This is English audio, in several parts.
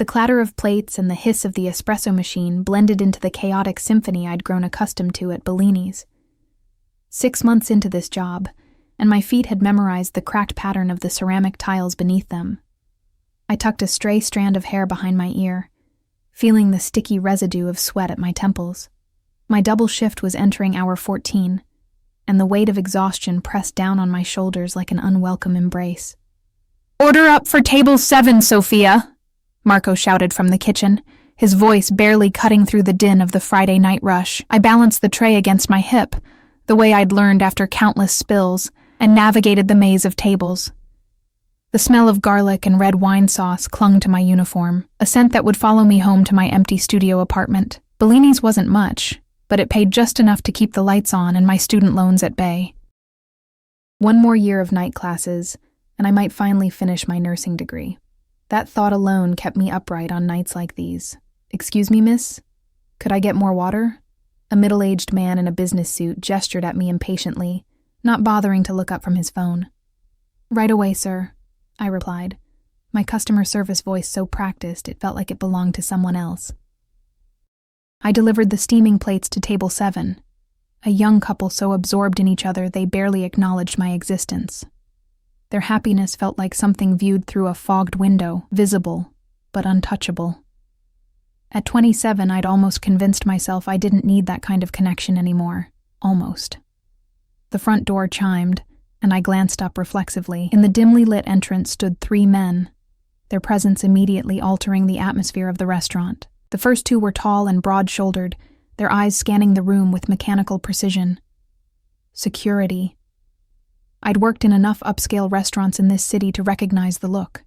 The clatter of plates and the hiss of the espresso machine blended into the chaotic symphony I'd grown accustomed to at Bellini's. 6 months into this job, and my feet had memorized the cracked pattern of the ceramic tiles beneath them. I tucked a stray strand of hair behind my ear, feeling the sticky residue of sweat at my temples. My double shift was entering hour 14, and the weight of exhaustion pressed down on my shoulders like an unwelcome embrace. "Order up for table 7, Sophia!" Marco shouted from the kitchen, his voice barely cutting through the din of the Friday night rush. I balanced the tray against my hip, the way I'd learned after countless spills, and navigated the maze of tables. The smell of garlic and red wine sauce clung to my uniform, a scent that would follow me home to my empty studio apartment. Bellini's wasn't much, but it paid just enough to keep the lights on and my student loans at bay. One more year of night classes, and I might finally finish my nursing degree. That thought alone kept me upright on nights like these. "Excuse me, miss? Could I get more water?" A middle-aged man in a business suit gestured at me impatiently, not bothering to look up from his phone. "Right away, sir," I replied, my customer service voice so practiced it felt like it belonged to someone else. I delivered the steaming plates to table 7, a young couple so absorbed in each other they barely acknowledged my existence. Their happiness felt like something viewed through a fogged window, visible, but untouchable. At 27, I'd almost convinced myself I didn't need that kind of connection anymore. Almost. The front door chimed, and I glanced up reflexively. In the dimly lit entrance stood 3 men, their presence immediately altering the atmosphere of the restaurant. The first 2 were tall and broad-shouldered, their eyes scanning the room with mechanical precision. Security. I'd worked in enough upscale restaurants in this city to recognize the look.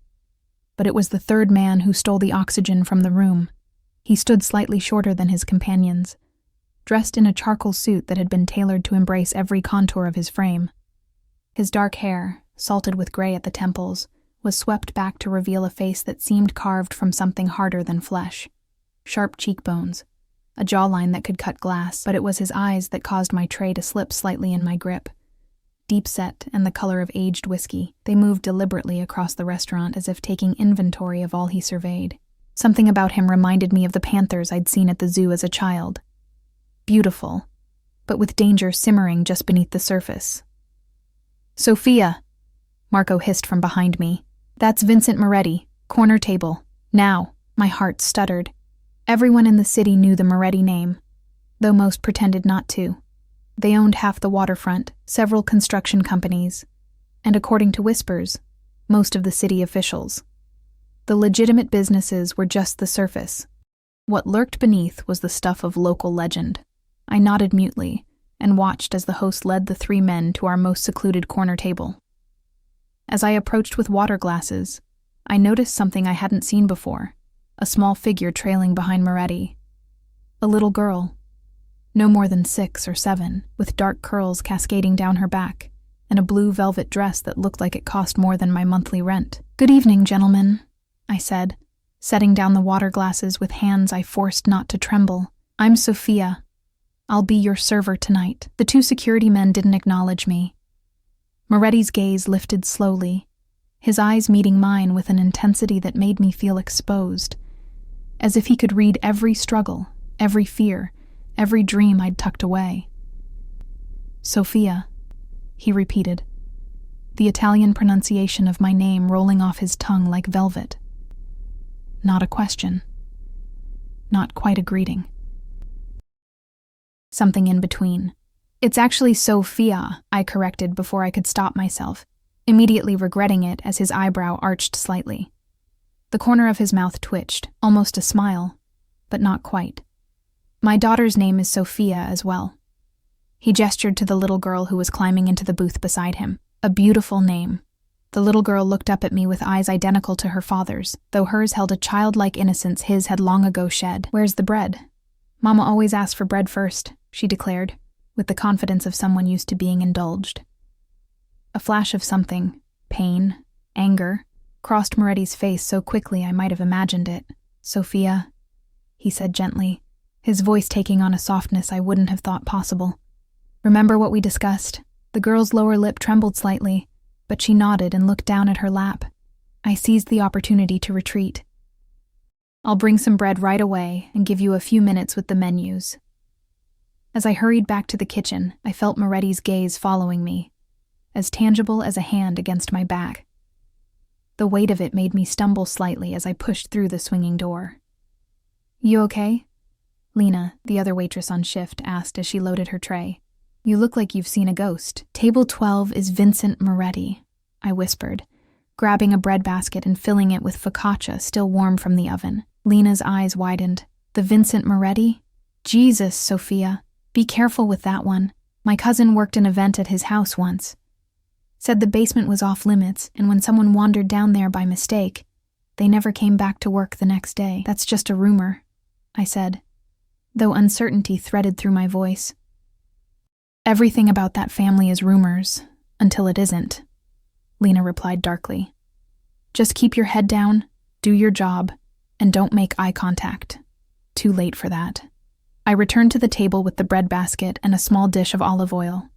But it was the third man who stole the oxygen from the room. He stood slightly shorter than his companions, dressed in a charcoal suit that had been tailored to embrace every contour of his frame. His dark hair, salted with gray at the temples, was swept back to reveal a face that seemed carved from something harder than flesh. Sharp cheekbones, a jawline that could cut glass, but it was his eyes that caused my tray to slip slightly in my grip. Deep set and the color of aged whiskey, they moved deliberately across the restaurant as if taking inventory of all he surveyed. Something about him reminded me of the panthers I'd seen at the zoo as a child. Beautiful, but with danger simmering just beneath the surface. "Sophia," Marco hissed from behind me. "That's Vincent Moretti, corner table. Now." My heart stuttered. Everyone in the city knew the Moretti name, though most pretended not to. They owned half the waterfront, several construction companies, and according to whispers, most of the city officials. The legitimate businesses were just the surface. What lurked beneath was the stuff of local legend. I nodded mutely and watched as the host led the 3 men to our most secluded corner table. As I approached with water glasses, I noticed something I hadn't seen before, a small figure trailing behind Moretti. A little girl, no more than 6 or 7, with dark curls cascading down her back, and a blue velvet dress that looked like it cost more than my monthly rent. "Good evening, gentlemen," I said, setting down the water glasses with hands I forced not to tremble. "I'm Sophia. I'll be your server tonight." The 2 security men didn't acknowledge me. Moretti's gaze lifted slowly, his eyes meeting mine with an intensity that made me feel exposed, as if he could read every struggle, every fear, every dream I'd tucked away. "Sophia," he repeated, the Italian pronunciation of my name rolling off his tongue like velvet. Not a question. Not quite a greeting. Something in between. "It's actually Sophia," I corrected before I could stop myself, immediately regretting it as his eyebrow arched slightly. The corner of his mouth twitched, almost a smile, but not quite. "My daughter's name is Sophia as well." He gestured to the little girl who was climbing into the booth beside him. A beautiful name. The little girl looked up at me with eyes identical to her father's, though hers held a childlike innocence his had long ago shed. "Where's the bread?" "Mama always asks for bread first," she declared, with the confidence of someone used to being indulged. A flash of something, pain, anger, crossed Moretti's face so quickly I might have imagined it. "Sophia," he said gently, his voice taking on a softness I wouldn't have thought possible. "Remember what we discussed?" The girl's lower lip trembled slightly, but she nodded and looked down at her lap. I seized the opportunity to retreat. I'll bring some bread right away and give you a few minutes with the menus. As I hurried back to the kitchen, I felt Moretti's gaze following me, as tangible as a hand against my back. The weight of it made me stumble slightly as I pushed through the swinging door. "You okay?" Lena, the other waitress on shift, asked as she loaded her tray. "You look like you've seen a ghost." "Table 12 is Vincent Moretti," I whispered, grabbing a bread basket and filling it with focaccia still warm from the oven. Lena's eyes widened. "The Vincent Moretti? Jesus, Sophia. Be careful with that one. My cousin worked an event at his house once. Said the basement was off limits, and when someone wandered down there by mistake, they never came back to work the next day." "That's just a rumor," I said, though uncertainty threaded through my voice. "Everything about that family is rumors, until it isn't," Lena replied darkly. "Just keep your head down, do your job, and don't make eye contact. Too late for that." I returned to the table with the bread basket and a small dish of olive oil.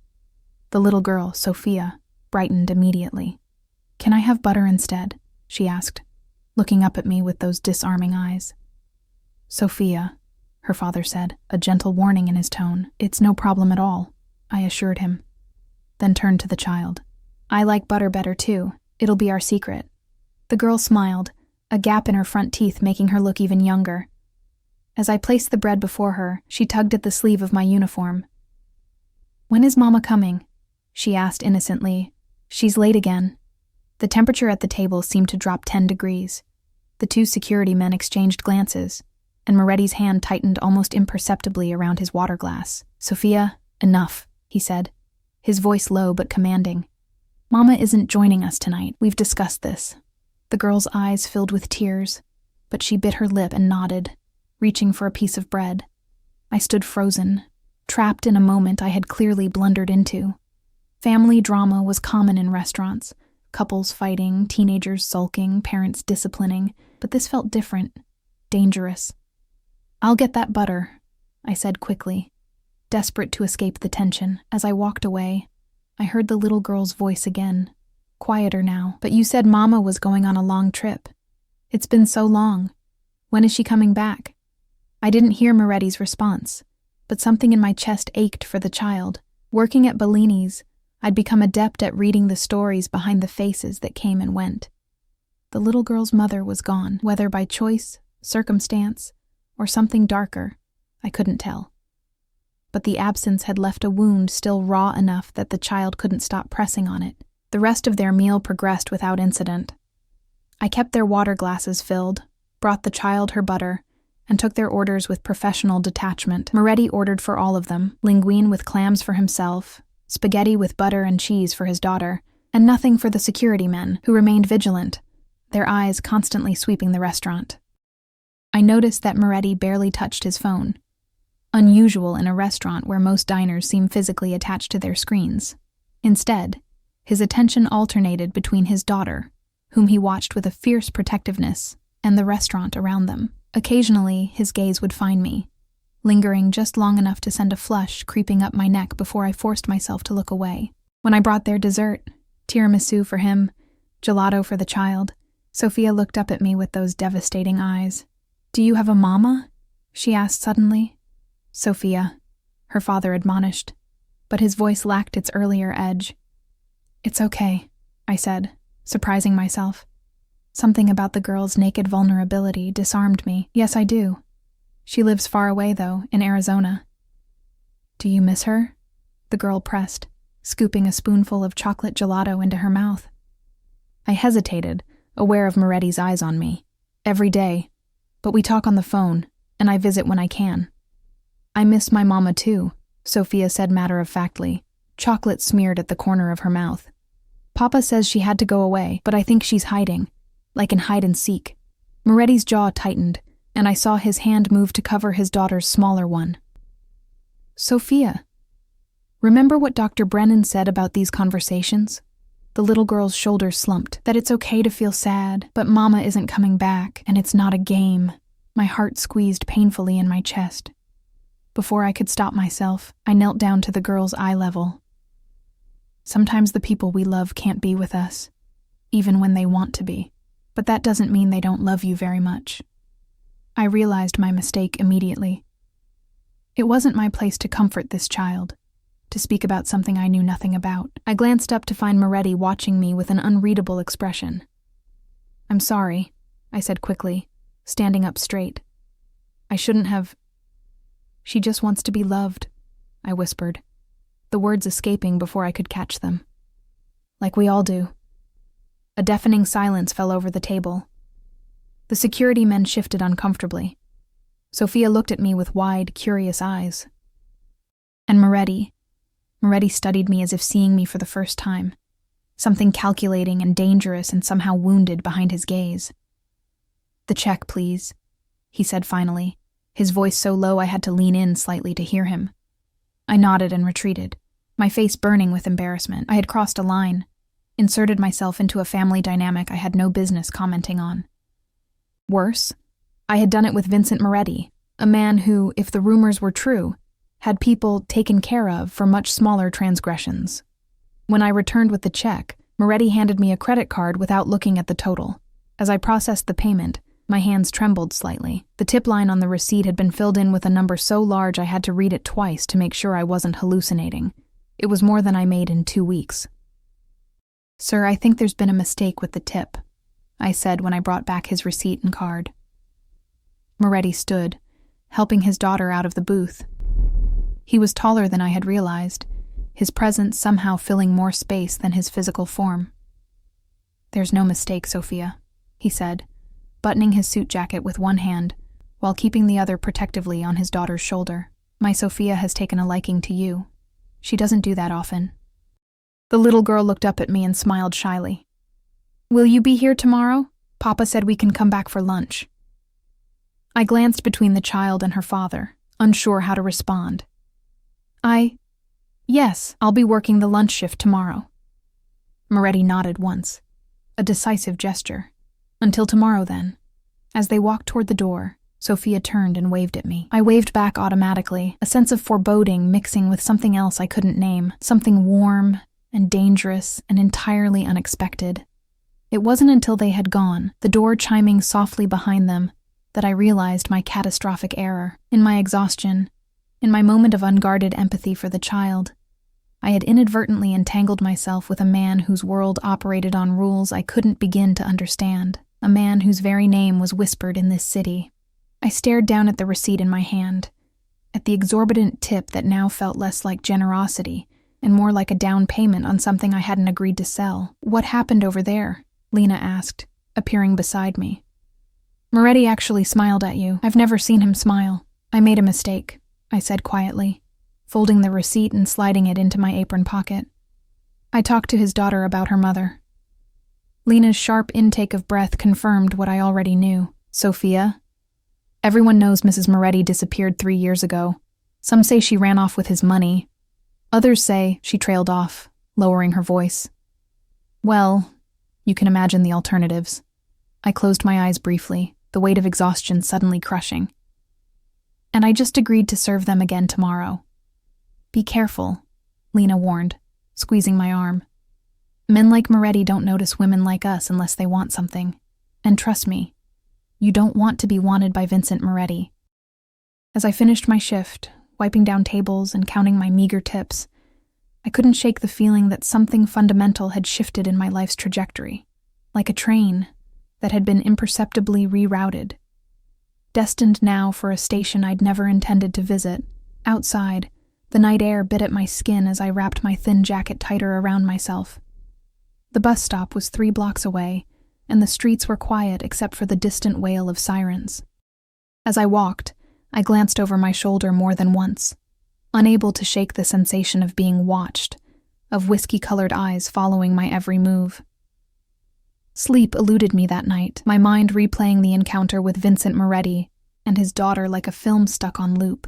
The little girl, Sophia, brightened immediately. "Can I have butter instead?" she asked, looking up at me with those disarming eyes. "Sophia," her father said, a gentle warning in his tone. "It's no problem at all," I assured him, then turned to the child. "I like butter better too. It'll be our secret." The girl smiled, a gap in her front teeth making her look even younger. As I placed the bread before her, she tugged at the sleeve of my uniform. "When is Mama coming?" she asked innocently. "She's late again." The temperature at the table seemed to drop 10 degrees. The two security men exchanged glances, and Moretti's hand tightened almost imperceptibly around his water glass. "Sophia, enough," he said, his voice low but commanding. "Mama isn't joining us tonight. We've discussed this." The girl's eyes filled with tears, but she bit her lip and nodded, reaching for a piece of bread. I stood frozen, trapped in a moment I had clearly blundered into. Family drama was common in restaurants, couples fighting, teenagers sulking, parents disciplining, but this felt different, dangerous. "I'll get that butter," I said quickly, desperate to escape the tension. As I walked away, I heard the little girl's voice again, quieter now. "But you said Mama was going on a long trip. It's been so long. When is she coming back?" I didn't hear Moretti's response, but something in my chest ached for the child. Working at Bellini's, I'd become adept at reading the stories behind the faces that came and went. The little girl's mother was gone, whether by choice, circumstance, or something darker, I couldn't tell. But the absence had left a wound still raw enough that the child couldn't stop pressing on it. The rest of their meal progressed without incident. I kept their water glasses filled, brought the child her butter, and took their orders with professional detachment. Moretti ordered for all of them, linguine with clams for himself, spaghetti with butter and cheese for his daughter, and nothing for the security men, who remained vigilant, their eyes constantly sweeping the restaurant. I noticed that Moretti barely touched his phone, unusual in a restaurant where most diners seem physically attached to their screens. Instead, his attention alternated between his daughter, whom he watched with a fierce protectiveness, and the restaurant around them. Occasionally, his gaze would find me, lingering just long enough to send a flush creeping up my neck before I forced myself to look away. When I brought their dessert, tiramisu for him, gelato for the child, Sophia looked up at me with those devastating eyes. "Do you have a mama?" she asked suddenly. "Sophia," her father admonished, but his voice lacked its earlier edge. "It's okay," I said, surprising myself. Something about the girl's naked vulnerability disarmed me. "Yes, I do. She lives far away, though, in Arizona." "Do you miss her?" the girl pressed, scooping a spoonful of chocolate gelato into her mouth. I hesitated, aware of Moretti's eyes on me. "Every day, but we talk on the phone, and I visit when I can." "I miss my mama too," Sophia said matter-of-factly, chocolate smeared at the corner of her mouth. "Papa says she had to go away, but I think she's hiding, like in hide-and-seek." Moretti's jaw tightened, and I saw his hand move to cover his daughter's smaller one. "Sophia, remember what Dr. Brennan said about these conversations?" The little girl's shoulders slumped. "That it's okay to feel sad, but Mama isn't coming back, and it's not a game." My heart squeezed painfully in my chest. Before I could stop myself, I knelt down to the girl's eye level. "Sometimes the people we love can't be with us, even when they want to be. But that doesn't mean they don't love you very much." I realized my mistake immediately. It wasn't my place to comfort this child, to speak about something I knew nothing about. I glanced up to find Moretti watching me with an unreadable expression. "I'm sorry," I said quickly, standing up straight. "I shouldn't have—" "She just wants to be loved," I whispered, the words escaping before I could catch them. "Like we all do." A deafening silence fell over the table. The security men shifted uncomfortably. Sophia looked at me with wide, curious eyes. And Moretti studied me as if seeing me for the first time, something calculating and dangerous and somehow wounded behind his gaze. "The check, please," he said finally, his voice so low I had to lean in slightly to hear him. I nodded and retreated, my face burning with embarrassment. I had crossed a line, inserted myself into a family dynamic I had no business commenting on. Worse, I had done it with Vincent Moretti, a man who, if the rumors were true, had people taken care of for much smaller transgressions. When I returned with the check, Moretti handed me a credit card without looking at the total. As I processed the payment, my hands trembled slightly. The tip line on the receipt had been filled in with a number so large I had to read it twice to make sure I wasn't hallucinating. It was more than I made in 2 weeks. "Sir, I think there's been a mistake with the tip," I said when I brought back his receipt and card. Moretti stood, helping his daughter out of the booth. He was taller than I had realized, his presence somehow filling more space than his physical form. "There's no mistake, Sophia," he said, buttoning his suit jacket with one hand, while keeping the other protectively on his daughter's shoulder. "My Sophia has taken a liking to you. She doesn't do that often." The little girl looked up at me and smiled shyly. "Will you be here tomorrow? Papa said we can come back for lunch." I glanced between the child and her father, unsure how to respond. Yes, I'll be working the lunch shift tomorrow." Moretti nodded once, a decisive gesture. "Until tomorrow, then." As they walked toward the door, Sophia turned and waved at me. I waved back automatically, a sense of foreboding mixing with something else I couldn't name, something warm and dangerous and entirely unexpected. It wasn't until they had gone, the door chiming softly behind them, that I realized my catastrophic error. In my exhaustion, in my moment of unguarded empathy for the child, I had inadvertently entangled myself with a man whose world operated on rules I couldn't begin to understand, a man whose very name was whispered in this city. I stared down at the receipt in my hand, at the exorbitant tip that now felt less like generosity and more like a down payment on something I hadn't agreed to sell. "What happened over there?" Lena asked, appearing beside me. "Moretti actually smiled at you. I've never seen him smile. I made a mistake," I said quietly, folding the receipt and sliding it into my apron pocket. I talked to his daughter about her mother. Lena's sharp intake of breath confirmed what I already knew. "Sophia, everyone knows Mrs. Moretti disappeared 3 years ago. Some say she ran off with his money. Others say," she trailed off, lowering her voice. "Well, you can imagine the alternatives." I closed my eyes briefly, the weight of exhaustion suddenly crushing. "And I just agreed to serve them again tomorrow." "Be careful," Lena warned, squeezing my arm. "Men like Moretti don't notice women like us unless they want something. And trust me, you don't want to be wanted by Vincent Moretti." As I finished my shift, wiping down tables and counting my meager tips, I couldn't shake the feeling that something fundamental had shifted in my life's trajectory, like a train that had been imperceptibly rerouted. Destined now for a station I'd never intended to visit. Outside, the night air bit at my skin as I wrapped my thin jacket tighter around myself. The bus stop was 3 blocks away, and the streets were quiet except for the distant wail of sirens. As I walked, I glanced over my shoulder more than once, unable to shake the sensation of being watched, of whiskey-colored eyes following my every move. Sleep eluded me that night, my mind replaying the encounter with Vincent Moretti and his daughter like a film stuck on loop.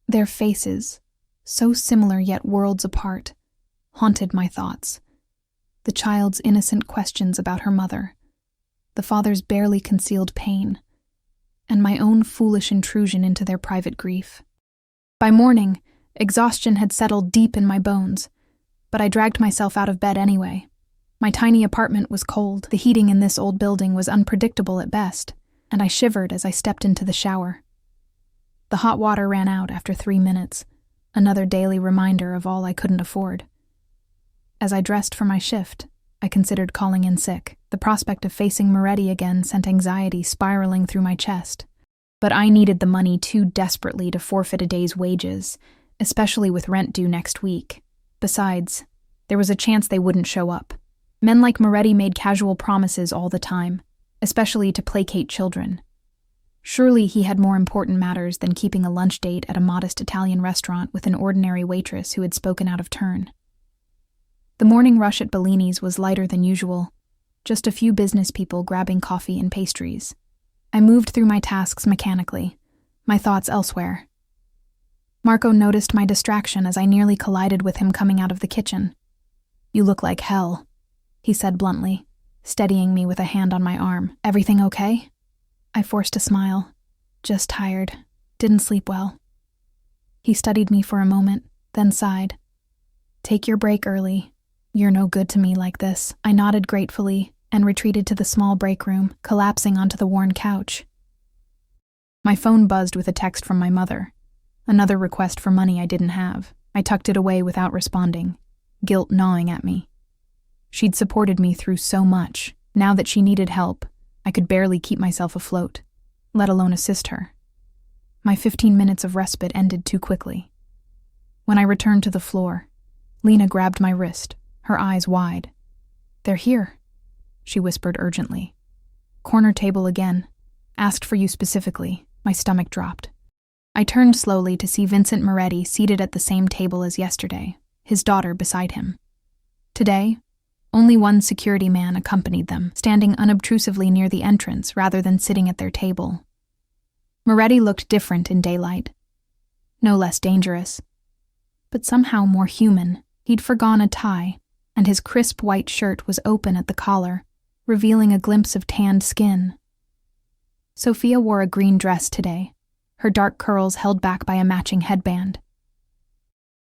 Their faces, so similar yet worlds apart, haunted my thoughts. The child's innocent questions about her mother, the father's barely concealed pain, and my own foolish intrusion into their private grief. By morning, exhaustion had settled deep in my bones, but I dragged myself out of bed anyway. My tiny apartment was cold. The heating in this old building was unpredictable at best. and I shivered as I stepped into the shower. The hot water ran out after 3 minutes, another daily reminder of all I couldn't afford. As I dressed for my shift, I considered calling in sick. The prospect of facing Moretti again sent anxiety spiraling through my chest. But I needed the money too desperately to forfeit a day's wages, especially with rent due next week. Besides, there was a chance they wouldn't show up. Men like Moretti made casual promises all the time, especially to placate children. Surely he had more important matters than keeping a lunch date at a modest Italian restaurant with an ordinary waitress who had spoken out of turn. The morning rush at Bellini's was lighter than usual, just a few business people grabbing coffee and pastries. I moved through my tasks mechanically, my thoughts elsewhere. Marco noticed my distraction as I nearly collided with him coming out of the kitchen. "You look like hell," he said bluntly, steadying me with a hand on my arm. "Everything okay?" I forced a smile. "Just tired. Didn't sleep well." He studied me for a moment, then sighed. "Take your break early. You're no good to me like this." I nodded gratefully and retreated to the small break room, collapsing onto the worn couch. My phone buzzed with a text from my mother. Another request for money I didn't have. I tucked it away without responding, guilt gnawing at me. She'd supported me through so much. Now that she needed help, I could barely keep myself afloat, let alone assist her. My 15 minutes of respite ended too quickly. When I returned to the floor, Lena grabbed my wrist, her eyes wide. "They're here," she whispered urgently. "Corner table again. Asked for you specifically." My stomach dropped. I turned slowly to see Vincent Moretti seated at the same table as yesterday, his daughter beside him. Today, only one security man accompanied them, standing unobtrusively near the entrance rather than sitting at their table. Moretti looked different in daylight. No less dangerous, but somehow more human. He'd forgone a tie, and his crisp white shirt was open at the collar, revealing a glimpse of tanned skin. Sophia wore a green dress today, her dark curls held back by a matching headband.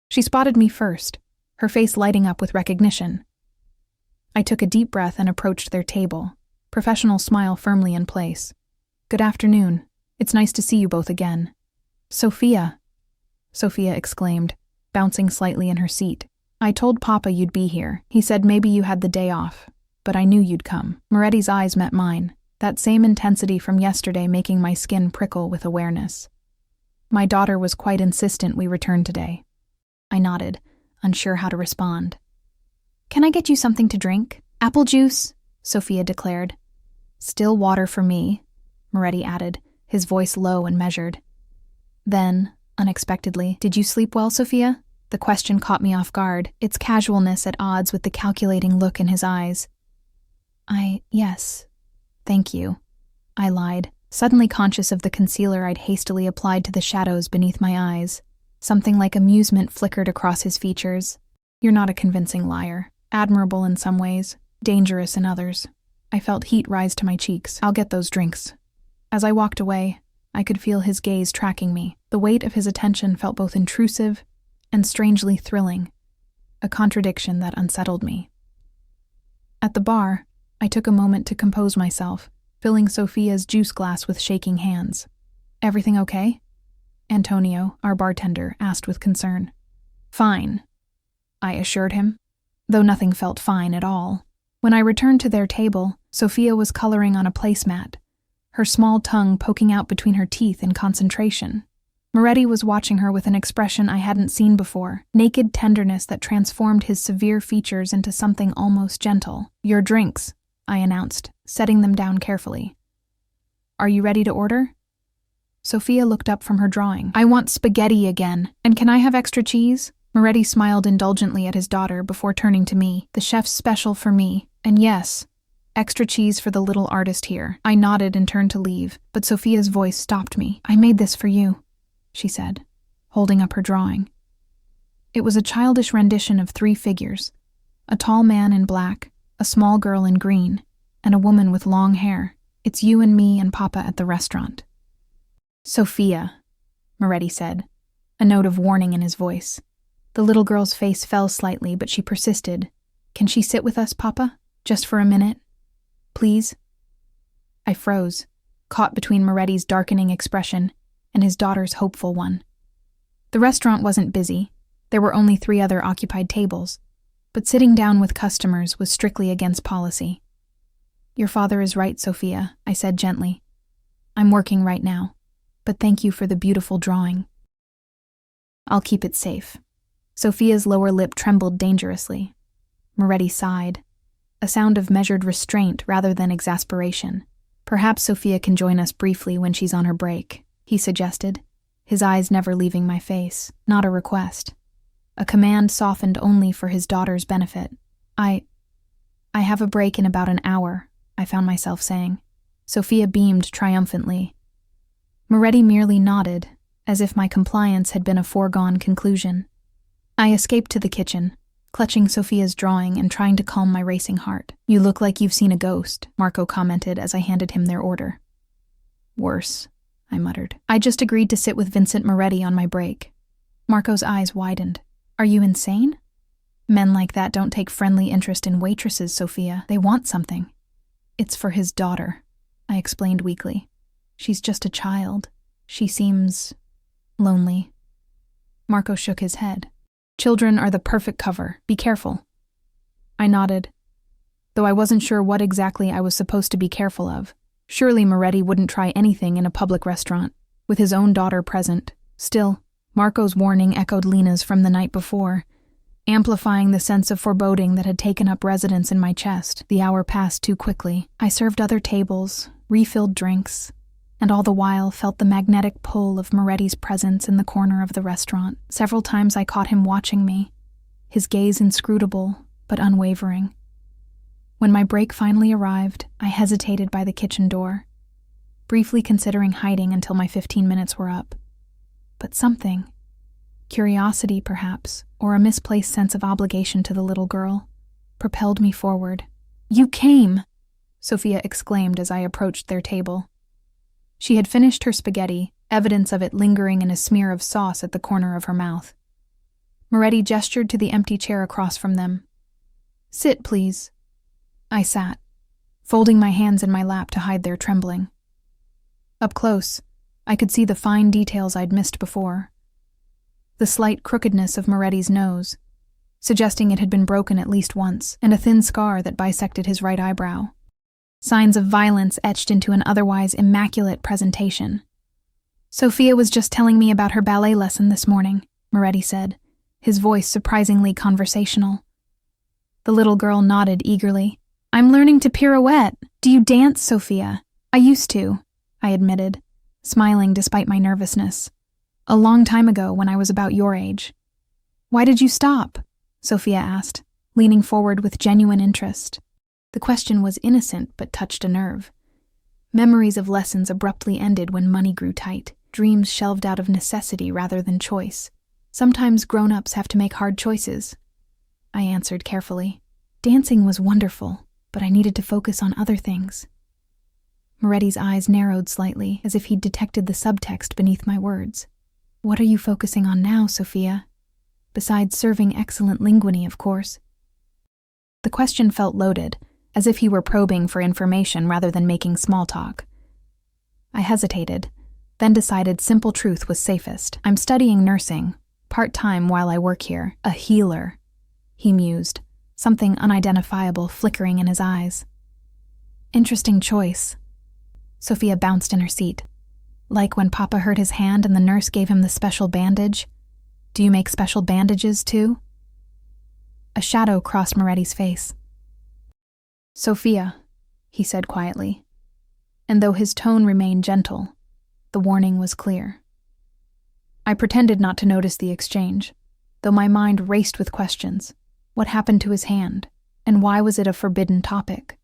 She spotted me first, her face lighting up with recognition. I took a deep breath and approached their table, professional smile firmly in place. "Good afternoon. It's nice to see you both again." "Sophia," Sophia exclaimed, bouncing slightly in her seat. "I told Papa you'd be here. He said maybe you had the day off, but I knew you'd come." Moretti's eyes met mine, that same intensity from yesterday making my skin prickle with awareness. "My daughter was quite insistent we return today." I nodded, unsure how to respond. "Can I get you something to drink?" "Apple juice," Sophia declared. "Still water for me," Moretti added, his voice low and measured. Then, unexpectedly, "Did you sleep well, Sophia?" The question caught me off guard, its casualness at odds with the calculating look in his eyes. Yes. Thank you," I lied, suddenly conscious of the concealer I'd hastily applied to the shadows beneath my eyes. Something like amusement flickered across his features. "You're not a convincing liar. Admirable in some ways, dangerous in others." I felt heat rise to my cheeks. "I'll get those drinks." As I walked away, I could feel his gaze tracking me. The weight of his attention felt both intrusive and strangely thrilling, a contradiction that unsettled me. At the bar, I took a moment to compose myself, filling Sophia's juice glass with shaking hands. "Everything okay?" Antonio, our bartender, asked with concern. "Fine," I assured him, though nothing felt fine at all. When I returned to their table, Sophia was coloring on a placemat, her small tongue poking out between her teeth in concentration. Moretti was watching her with an expression I hadn't seen before, naked tenderness that transformed his severe features into something almost gentle. "Your drinks," I announced, setting them down carefully. "Are you ready to order?" Sophia looked up from her drawing. "I want spaghetti again, and can I have extra cheese?" Moretti smiled indulgently at his daughter before turning to me. "The chef's special for me, and yes, extra cheese for the little artist here." I nodded and turned to leave, but Sophia's voice stopped me. "I made this for you," she said, holding up her drawing. It was a childish rendition of 3 figures, a tall man in black, a small girl in green, and a woman with long hair. "It's you and me and Papa at the restaurant." "Sophia," Moretti said, a note of warning in his voice. The little girl's face fell slightly, but she persisted. "Can she sit with us, Papa? Just for a minute? Please?" I froze, caught between Moretti's darkening expression and his daughter's hopeful one. The restaurant wasn't busy. There were only 3 other occupied tables, but sitting down with customers was strictly against policy. "Your father is right, Sophia," I said gently. "I'm working right now, but thank you for the beautiful drawing. I'll keep it safe." Sophia's lower lip trembled dangerously. Moretti sighed, a sound of measured restraint rather than exasperation. "Perhaps Sophia can join us briefly when she's on her break," he suggested, his eyes never leaving my face. Not a request. A command softened only for his daughter's benefit. I have a break in about an hour," I found myself saying. Sophia beamed triumphantly. Moretti merely nodded, as if my compliance had been a foregone conclusion. I escaped to the kitchen, clutching Sophia's drawing and trying to calm my racing heart. "You look like you've seen a ghost," Marco commented as I handed him their order. "Worse," I muttered. "I just agreed to sit with Vincent Moretti on my break." Marco's eyes widened. "Are you insane? Men like that don't take friendly interest in waitresses, Sophia. They want something." "It's for his daughter," I explained weakly. "She's just a child. She seems lonely." Marco shook his head. "Children are the perfect cover. Be careful." I nodded, though I wasn't sure what exactly I was supposed to be careful of. Surely Moretti wouldn't try anything in a public restaurant, with his own daughter present. Still, Marco's warning echoed Lena's from the night before, amplifying the sense of foreboding that had taken up residence in my chest. The hour passed too quickly. I served other tables, refilled drinks, and all the while felt the magnetic pull of Moretti's presence in the corner of the restaurant. Several times I caught him watching me, his gaze inscrutable but unwavering. When my break finally arrived, I hesitated by the kitchen door, briefly considering hiding until my 15 minutes were up. But something, curiosity perhaps, or a misplaced sense of obligation to the little girl, propelled me forward. "You came!" Sophia exclaimed as I approached their table. She had finished her spaghetti, evidence of it lingering in a smear of sauce at the corner of her mouth. Moretti gestured to the empty chair across from them. "Sit, please." I sat, folding my hands in my lap to hide their trembling. Up close, I could see the fine details I'd missed before. The slight crookedness of Moretti's nose, suggesting it had been broken at least once, and a thin scar that bisected his right eyebrow. Signs of violence etched into an otherwise immaculate presentation. "Sophia was just telling me about her ballet lesson this morning," Moretti said, his voice surprisingly conversational. The little girl nodded eagerly. "I'm learning to pirouette. Do you dance, Sophia?" "I used to," I admitted, smiling despite my nervousness. "A long time ago when I was about your age." "Why did you stop?" Sophia asked, leaning forward with genuine interest. The question was innocent but touched a nerve. Memories of lessons abruptly ended when money grew tight, dreams shelved out of necessity rather than choice. Sometimes grown-ups have to make hard choices. I answered carefully. Dancing was wonderful, but I needed to focus on other things. Moretti's eyes narrowed slightly, as if he'd detected the subtext beneath my words. "What are you focusing on now, Sophia? Besides serving excellent linguine, of course." The question felt loaded, as if he were probing for information rather than making small talk. I hesitated, then decided simple truth was safest. "I'm studying nursing, part-time while I work here. A healer," he mused, something unidentifiable flickering in his eyes. "Interesting choice." Sophia bounced in her seat. "Like when Papa hurt his hand and the nurse gave him the special bandage? Do you make special bandages, too?" A shadow crossed Moretti's face. "Sophia," he said quietly, and though his tone remained gentle, the warning was clear. I pretended not to notice the exchange, though my mind raced with questions. What happened to his hand, and why was it a forbidden topic?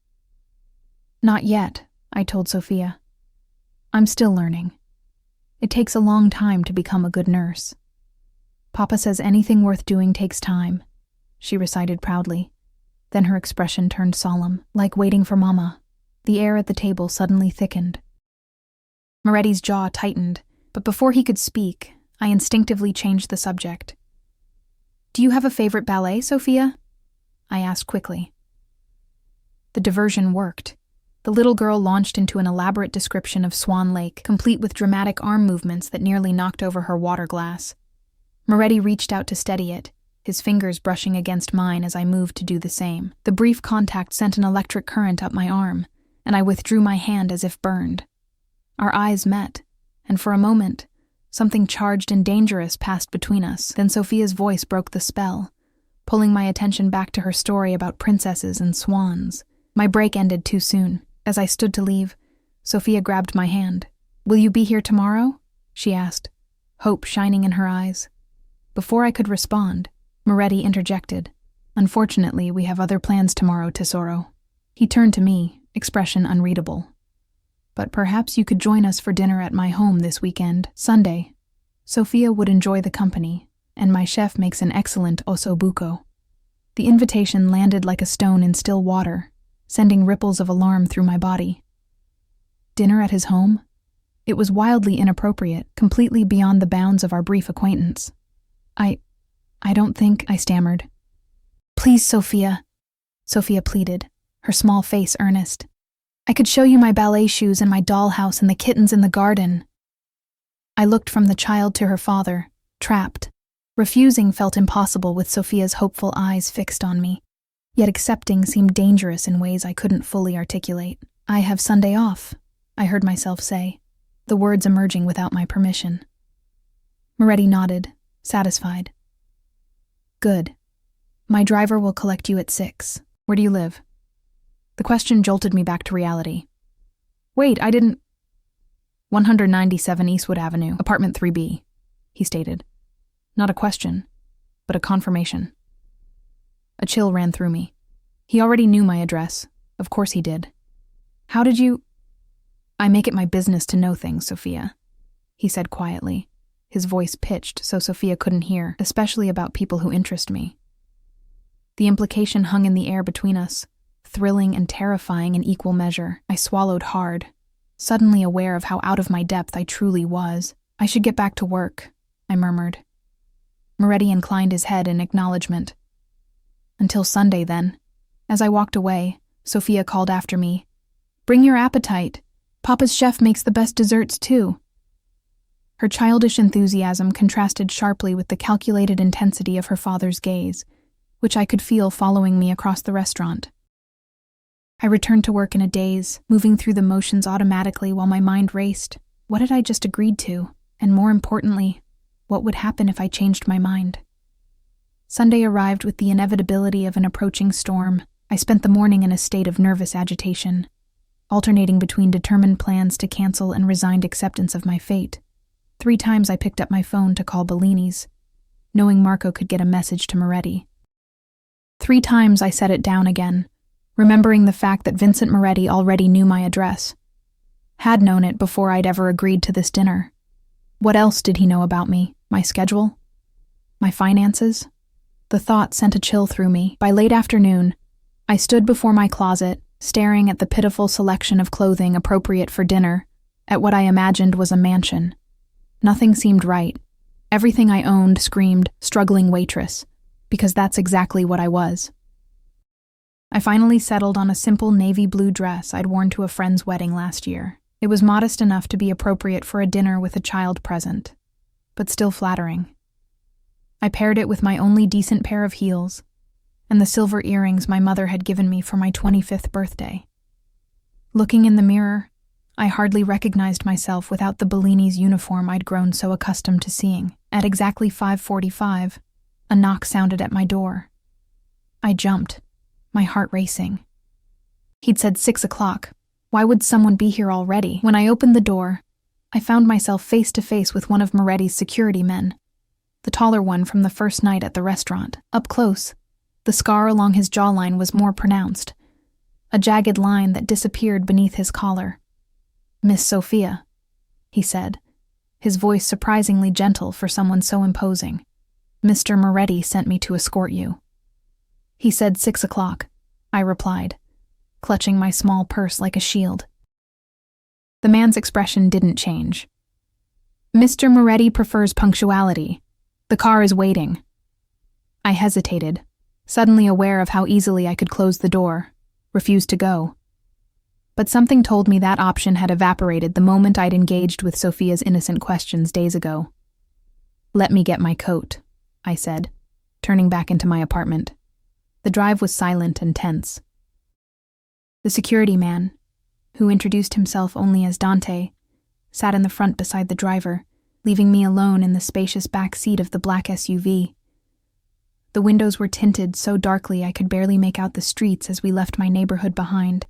"Not yet," I told Sophia. "I'm still learning. It takes a long time to become a good nurse. Papa says anything worth doing takes time," she recited proudly. Then her expression turned solemn, like waiting for Mama. The air at the table suddenly thickened. Moretti's jaw tightened, but before he could speak, I instinctively changed the subject. "Do you have a favorite ballet, Sophia?" I asked quickly. The diversion worked. The little girl launched into an elaborate description of Swan Lake, complete with dramatic arm movements that nearly knocked over her water glass. Moretti reached out to steady it, his fingers brushing against mine as I moved to do the same. The brief contact sent an electric current up my arm, and I withdrew my hand as if burned. Our eyes met, and for a moment, something charged and dangerous passed between us. Then Sophia's voice broke the spell, pulling my attention back to her story about princesses and swans. My break ended too soon. As I stood to leave, Sophia grabbed my hand. "Will you be here tomorrow?" she asked, hope shining in her eyes. Before I could respond, Moretti interjected. "Unfortunately, we have other plans tomorrow, Tesoro." He turned to me, expression unreadable. "But perhaps you could join us for dinner at my home this weekend, Sunday. Sophia would enjoy the company, and my chef makes an excellent ossobuco." The invitation landed like a stone in still water, sending ripples of alarm through my body. Dinner at his home? It was wildly inappropriate, completely beyond the bounds of our brief acquaintance. I don't think," I stammered. "Please, Sophia," Sophia pleaded, her small face earnest. "I could show you my ballet shoes and my dollhouse and the kittens in the garden." I looked from the child to her father, trapped. Refusing felt impossible with Sophia's hopeful eyes fixed on me, yet accepting seemed dangerous in ways I couldn't fully articulate. "I have Sunday off," I heard myself say, the words emerging without my permission. Moretti nodded, satisfied. "Good. My driver will collect you at 6. Where do you live?" The question jolted me back to reality. "Wait, I didn't—" 197 Eastwood Avenue, apartment 3B, he stated. Not a question, but a confirmation. A chill ran through me. He already knew my address. Of course he did. "How did you—" "I make it my business to know things, Sophia," he said quietly, his voice pitched so Sophia couldn't hear, especially about people who interest me. The implication hung in the air between us, thrilling and terrifying in equal measure. I swallowed hard, suddenly aware of how out of my depth I truly was. "I should get back to work," I murmured. Moretti inclined his head in acknowledgement. "Until Sunday, then." As I walked away, Sophia called after me, "Bring your appetite. Papa's chef makes the best desserts, too." Her childish enthusiasm contrasted sharply with the calculated intensity of her father's gaze, which I could feel following me across the restaurant. I returned to work in a daze, moving through the motions automatically while my mind raced. What had I just agreed to? And more importantly, what would happen if I changed my mind? Sunday arrived with the inevitability of an approaching storm. I spent the morning in a state of nervous agitation, alternating between determined plans to cancel and resigned acceptance of my fate. 3 times I picked up my phone to call Bellini's, knowing Marco could get a message to Moretti. 3 times I set it down again, remembering the fact that Vincent Moretti already knew my address. Had known it before I'd ever agreed to this dinner. What else did he know about me? My schedule? My finances? The thought sent a chill through me. By late afternoon, I stood before my closet, staring at the pitiful selection of clothing appropriate for dinner, at what I imagined was a mansion. Nothing seemed right. Everything I owned screamed, struggling waitress, because that's exactly what I was. I finally settled on a simple navy blue dress I'd worn to a friend's wedding last year. It was modest enough to be appropriate for a dinner with a child present, but still flattering. I paired it with my only decent pair of heels and the silver earrings my mother had given me for my 25th birthday. Looking in the mirror, I hardly recognized myself without the Bellini's uniform I'd grown so accustomed to seeing. At exactly 5:45, a knock sounded at my door. I jumped, my heart racing. He'd said 6 o'clock. Why would someone be here already? When I opened the door, I found myself face to face with one of Moretti's security men, the taller one from the first night at the restaurant. Up close, the scar along his jawline was more pronounced, a jagged line that disappeared beneath his collar. "Miss Sophia," he said, his voice surprisingly gentle for someone so imposing. "Mr. Moretti sent me to escort you." He said 6 o'clock, I replied, clutching my small purse like a shield. The man's expression didn't change. "Mr. Moretti prefers punctuality. The car is waiting." I hesitated, suddenly aware of how easily I could close the door, refuse to go. But something told me that option had evaporated the moment I'd engaged with Sophia's innocent questions days ago. "Let me get my coat," I said, turning back into my apartment. The drive was silent and tense. The security man, who introduced himself only as Dante, sat in the front beside the driver, leaving me alone in the spacious back seat of the black SUV. The windows were tinted so darkly I could barely make out the streets as we left my neighborhood behind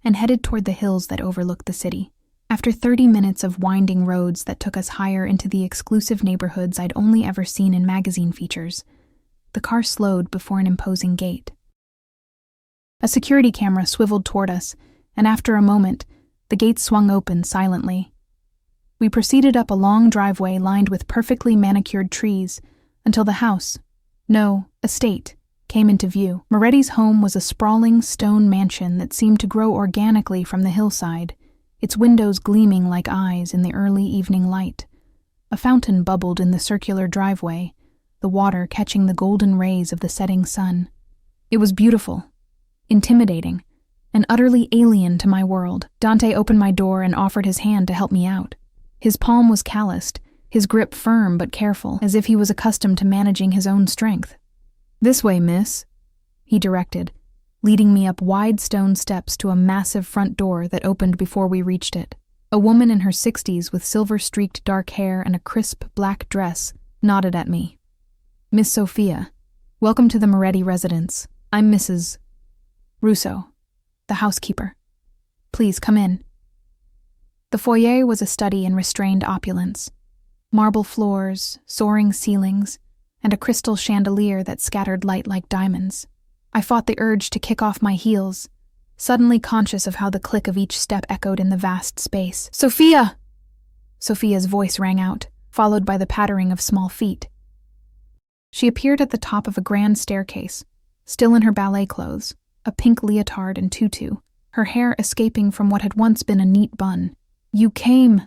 and headed toward the hills that overlooked the city. After 30 minutes of winding roads that took us higher into the exclusive neighborhoods I'd only ever seen in magazine features, the car slowed before an imposing gate. A security camera swiveled toward us, and after a moment, the gate swung open silently. We proceeded up a long driveway lined with perfectly manicured trees until the house, no, estate, came into view. Moretti's home was a sprawling stone mansion that seemed to grow organically from the hillside, its windows gleaming like eyes in the early evening light. A fountain bubbled in the circular driveway, the water catching the golden rays of the setting sun. It was beautiful, intimidating, and utterly alien to my world. Dante opened my door and offered his hand to help me out. His palm was calloused, his grip firm but careful, as if he was accustomed to managing his own strength. "This way, miss," he directed, leading me up wide stone steps to a massive front door that opened before we reached it. A woman in her 60s with silver-streaked dark hair and a crisp black dress nodded at me. "Miss Sophia, welcome to the Moretti residence. I'm Mrs. Russo, the housekeeper. Please come in." The foyer was a study in restrained opulence. Marble floors, soaring ceilings, and a crystal chandelier that scattered light like diamonds. I fought the urge to kick off my heels, suddenly conscious of how the click of each step echoed in the vast space. "Sophia!" Sophia's voice rang out, followed by the pattering of small feet. She appeared at the top of a grand staircase, still in her ballet clothes, a pink leotard and tutu, her hair escaping from what had once been a neat bun. "You came.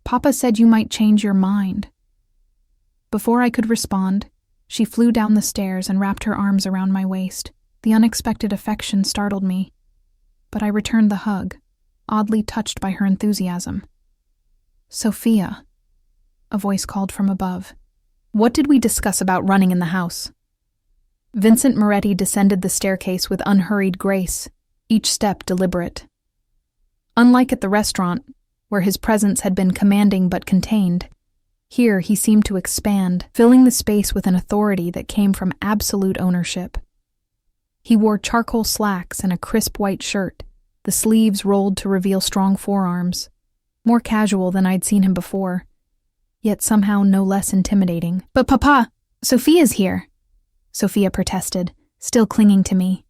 Papa said you might change your mind." Before I could respond, she flew down the stairs and wrapped her arms around my waist. The unexpected affection startled me, but I returned the hug, oddly touched by her enthusiasm. "Sophia," a voice called from above. What did we discuss about running in the house? Vincent Moretti descended the staircase with unhurried grace, each step deliberate. Unlike at the restaurant, where his presence had been commanding but contained, here he seemed to expand, filling the space with an authority that came from absolute ownership. He wore charcoal slacks and a crisp white shirt, the sleeves rolled to reveal strong forearms, more casual than I'd seen him before, yet somehow no less intimidating. "But Papa, Sophia's here," Sophia protested, still clinging to me.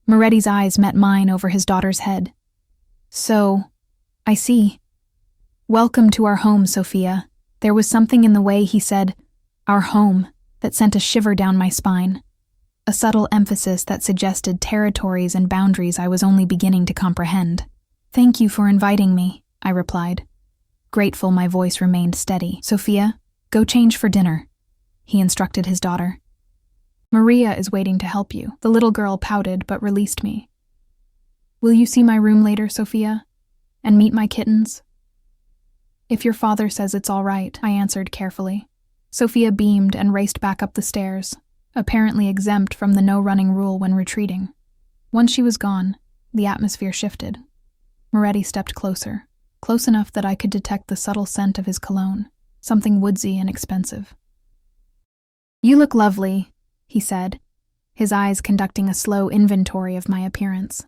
Moretti's eyes met mine over his daughter's head. "So, I see. Welcome to our home, Sophia." There was something in the way he said, "our home," that sent a shiver down my spine. A subtle emphasis that suggested territories and boundaries I was only beginning to comprehend. "Thank you for inviting me," I replied. Grateful, my voice remained steady. "Sophia, go change for dinner," he instructed his daughter. "Maria is waiting to help you." The little girl pouted but released me. "Will you see my room later, Sophia? And meet my kittens?" "If your father says it's all right," I answered carefully. Sophia beamed and raced back up the stairs, apparently exempt from the no-running rule when retreating. Once she was gone, the atmosphere shifted. Moretti stepped closer, close enough that I could detect the subtle scent of his cologne, something woodsy and expensive. "You look lovely," he said, his eyes conducting a slow inventory of my appearance.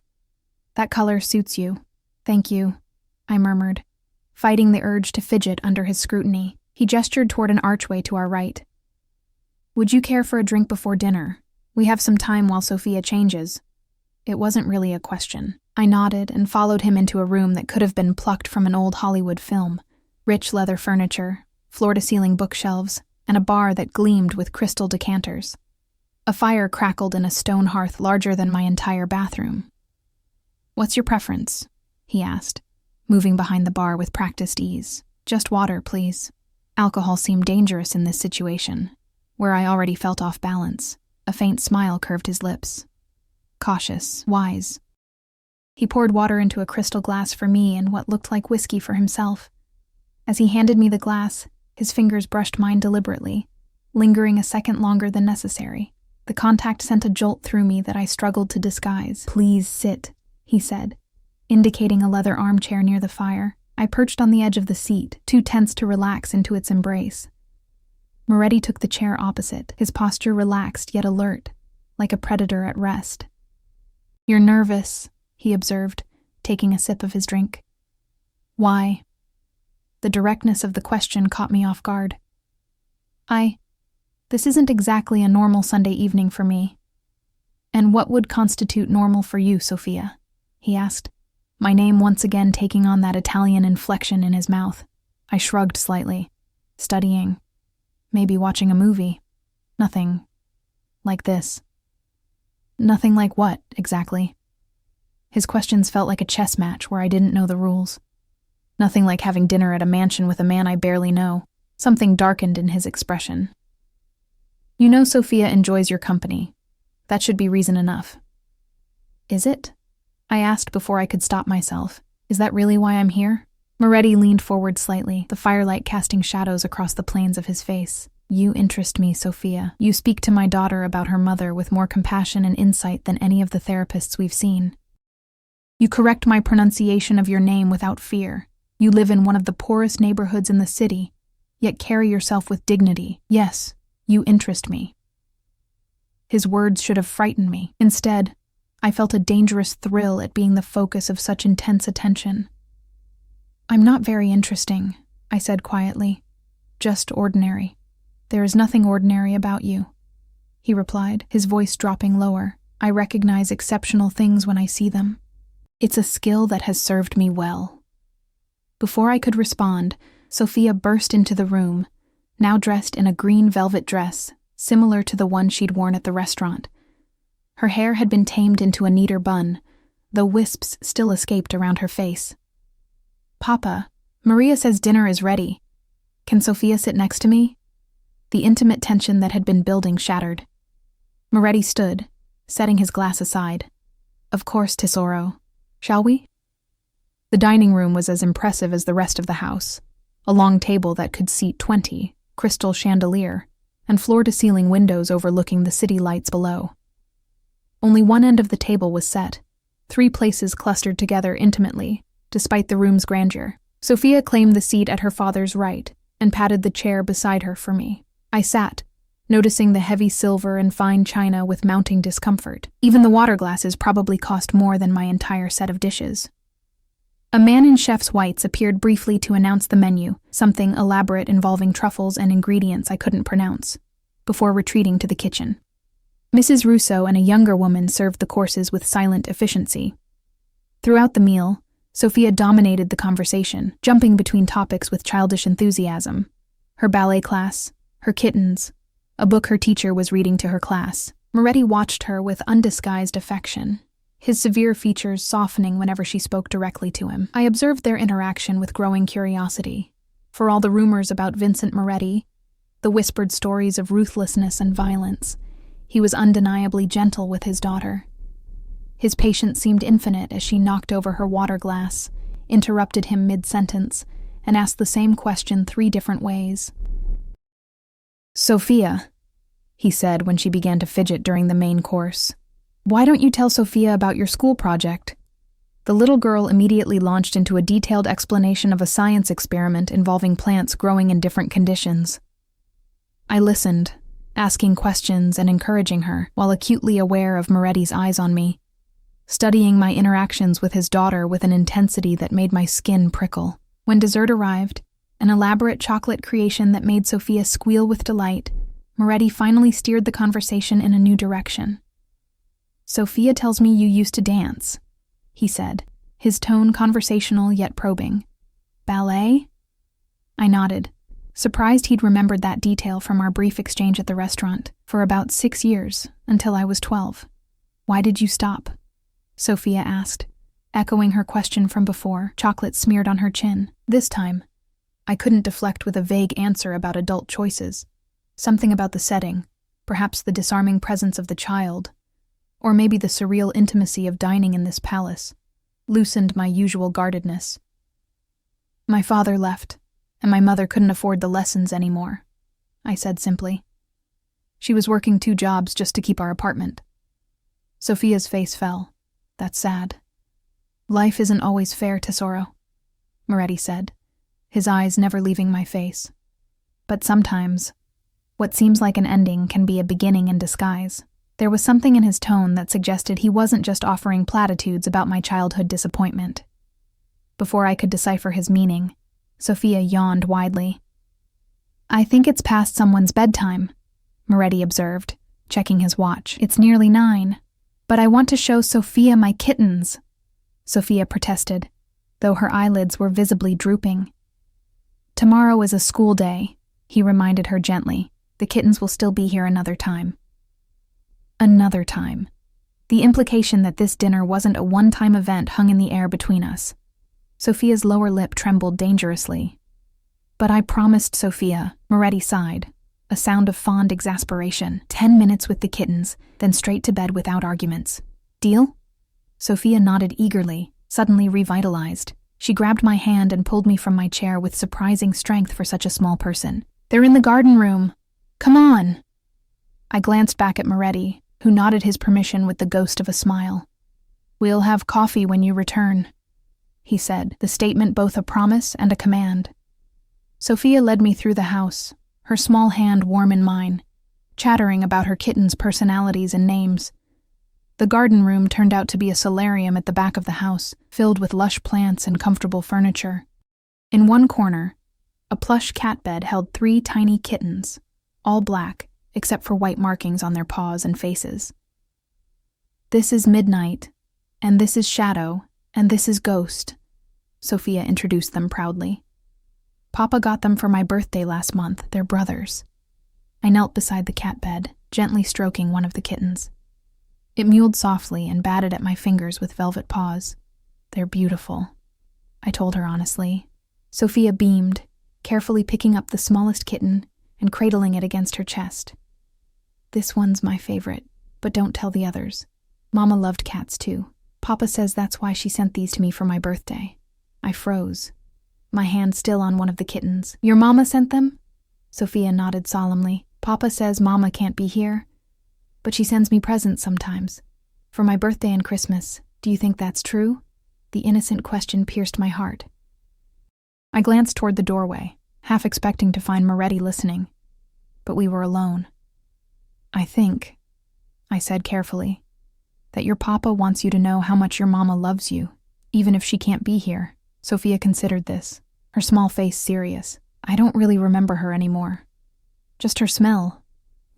"That color suits you." "Thank you," I murmured, fighting the urge to fidget under his scrutiny. He gestured toward an archway to our right. "Would you care for a drink before dinner? We have some time while Sophia changes." It wasn't really a question. I nodded and followed him into a room that could have been plucked from an old Hollywood film. Rich leather furniture, floor-to-ceiling bookshelves, and a bar that gleamed with crystal decanters. A fire crackled in a stone hearth larger than my entire bathroom. "What's your preference?" he asked, moving behind the bar with practiced ease. "Just water, please." Alcohol seemed dangerous in this situation, where I already felt off balance. A faint smile curved his lips. Cautious, wise. He poured water into a crystal glass for me and what looked like whiskey for himself. As he handed me the glass, his fingers brushed mine deliberately, lingering a second longer than necessary. The contact sent a jolt through me that I struggled to disguise. "Please sit," he said, indicating a leather armchair near the fire. I perched on the edge of the seat, too tense to relax into its embrace. Moretti took the chair opposite, his posture relaxed yet alert, like a predator at rest. "You're nervous," he observed, taking a sip of his drink. "Why?" The directness of the question caught me off guard. This isn't exactly a normal Sunday evening for me." "And what would constitute normal for you, Sophia?" he asked, my name once again taking on that Italian inflection in his mouth. I shrugged slightly. "Studying. Maybe watching a movie. Nothing like this." "Nothing like what, exactly?" His questions felt like a chess match where I didn't know the rules. "Nothing like having dinner at a mansion with a man I barely know." Something darkened in his expression. "You know Sophia enjoys your company. That should be reason enough." "Is it?" I asked before I could stop myself. "Is that really why I'm here?" Moretti leaned forward slightly, the firelight casting shadows across the planes of his face. "You interest me, Sophia. You speak to my daughter about her mother with more compassion and insight than any of the therapists we've seen. You correct my pronunciation of your name without fear. You live in one of the poorest neighborhoods in the city, yet carry yourself with dignity. Yes, you interest me." His words should have frightened me. Instead, I felt a dangerous thrill at being the focus of such intense attention. "I'm not very interesting," I said quietly. "Just ordinary. There is nothing ordinary about you," he replied, his voice dropping lower. "I recognize exceptional things when I see them. It's a skill that has served me well." Before I could respond, Sophia burst into the room, now dressed in a green velvet dress, similar to the one she'd worn at the restaurant. Her hair had been tamed into a neater bun, though wisps still escaped around her face. "Papa, Maria says dinner is ready. Can Sophia sit next to me?" The intimate tension that had been building shattered. Moretti stood, setting his glass aside. "Of course, tesoro. Shall we?" The dining room was as impressive as the rest of the house. A long table that could seat 20, crystal chandelier, and floor-to-ceiling windows overlooking the city lights below. Only one end of the table was set, 3 places clustered together intimately, despite the room's grandeur. Sophia claimed the seat at her father's right and patted the chair beside her for me. I sat, noticing the heavy silver and fine china with mounting discomfort. Even the water glasses probably cost more than my entire set of dishes. A man in chef's whites appeared briefly to announce the menu, something elaborate involving truffles and ingredients I couldn't pronounce, before retreating to the kitchen. Mrs. Russo and a younger woman served the courses with silent efficiency. Throughout the meal, Sophia dominated the conversation, jumping between topics with childish enthusiasm. Her ballet class, her kittens, a book her teacher was reading to her class. Moretti watched her with undisguised affection, his severe features softening whenever she spoke directly to him. I observed their interaction with growing curiosity. For all the rumors about Vincent Moretti, the whispered stories of ruthlessness and violence, he was undeniably gentle with his daughter. His patience seemed infinite as she knocked over her water glass, interrupted him mid-sentence, and asked the same question 3 different ways. "Sophia," he said when she began to fidget during the main course, "why don't you tell Sophia about your school project?" The little girl immediately launched into a detailed explanation of a science experiment involving plants growing in different conditions. I listened, asking questions and encouraging her, while acutely aware of Moretti's eyes on me, studying my interactions with his daughter with an intensity that made my skin prickle. When dessert arrived, an elaborate chocolate creation that made Sophia squeal with delight, Moretti finally steered the conversation in a new direction. "Sophia tells me you used to dance," he said, his tone conversational yet probing. "Ballet?" I nodded, surprised he'd remembered that detail from our brief exchange at the restaurant. "For about 6 years, until I was 12. "Why did you stop?" Sophia asked, echoing her question from before, chocolate smeared on her chin. This time, I couldn't deflect with a vague answer about adult choices. Something about the setting, perhaps the disarming presence of the child, or maybe the surreal intimacy of dining in this palace. loosened my usual guardedness. My father left, and my mother couldn't afford the lessons anymore, I said simply. She was working 2 jobs just to keep our apartment. Sophia's face fell. That's sad. Life isn't always fair, Tesoro, Moretti said, his eyes never leaving my face. But sometimes, what seems like an ending can be a beginning in disguise. There was something in his tone that suggested he wasn't just offering platitudes about my childhood disappointment. Before I could decipher his meaning, Sophia yawned widely. I think it's past someone's bedtime, Moretti observed, checking his watch. It's nearly 9. But I want to show Sophia my kittens, Sophia protested, though her eyelids were visibly drooping. Tomorrow is a school day, he reminded her gently. The kittens will still be here another time. Another time. The implication that this dinner wasn't a one-time event hung in the air between us. Sophia's lower lip trembled dangerously. But I promised Sophia, Moretti sighed, a sound of fond exasperation. 10 minutes with the kittens, then straight to bed without arguments. Deal? Sophia nodded eagerly, suddenly revitalized. She grabbed my hand and pulled me from my chair with surprising strength for such a small person. They're in the garden room. Come on. I glanced back at Moretti, who nodded his permission with the ghost of a smile. We'll have coffee when you return, he said, the statement both a promise and a command. Sophia led me through the house, her small hand warm in mine, chattering about her kittens' personalities and names. The garden room turned out to be a solarium at the back of the house, filled with lush plants and comfortable furniture. In one corner, a plush cat bed held 3 tiny kittens, all black, except for white markings on their paws and faces. This is Midnight, and this is Shadow, and this is Ghost, Sophia introduced them proudly. Papa got them for my birthday last month. They're brothers. I knelt beside the cat bed, gently stroking one of the kittens. It mewed softly and batted at my fingers with velvet paws. They're beautiful, I told her honestly. Sophia beamed, carefully picking up the smallest kitten and cradling it against her chest. This one's my favorite, but don't tell the others. Mama loved cats too. Papa says that's why she sent these to me for my birthday. I froze, my hand still on one of the kittens. Your mama sent them? Sophia nodded solemnly. Papa says Mama can't be here, but she sends me presents sometimes. For my birthday and Christmas. Do you think that's true? The innocent question pierced my heart. I glanced toward the doorway, half expecting to find Moretti listening, but we were alone. I think, I said carefully, that your papa wants you to know how much your mama loves you, even if she can't be here. Sophia considered this, her small face serious. I don't really remember her anymore. Just her smell,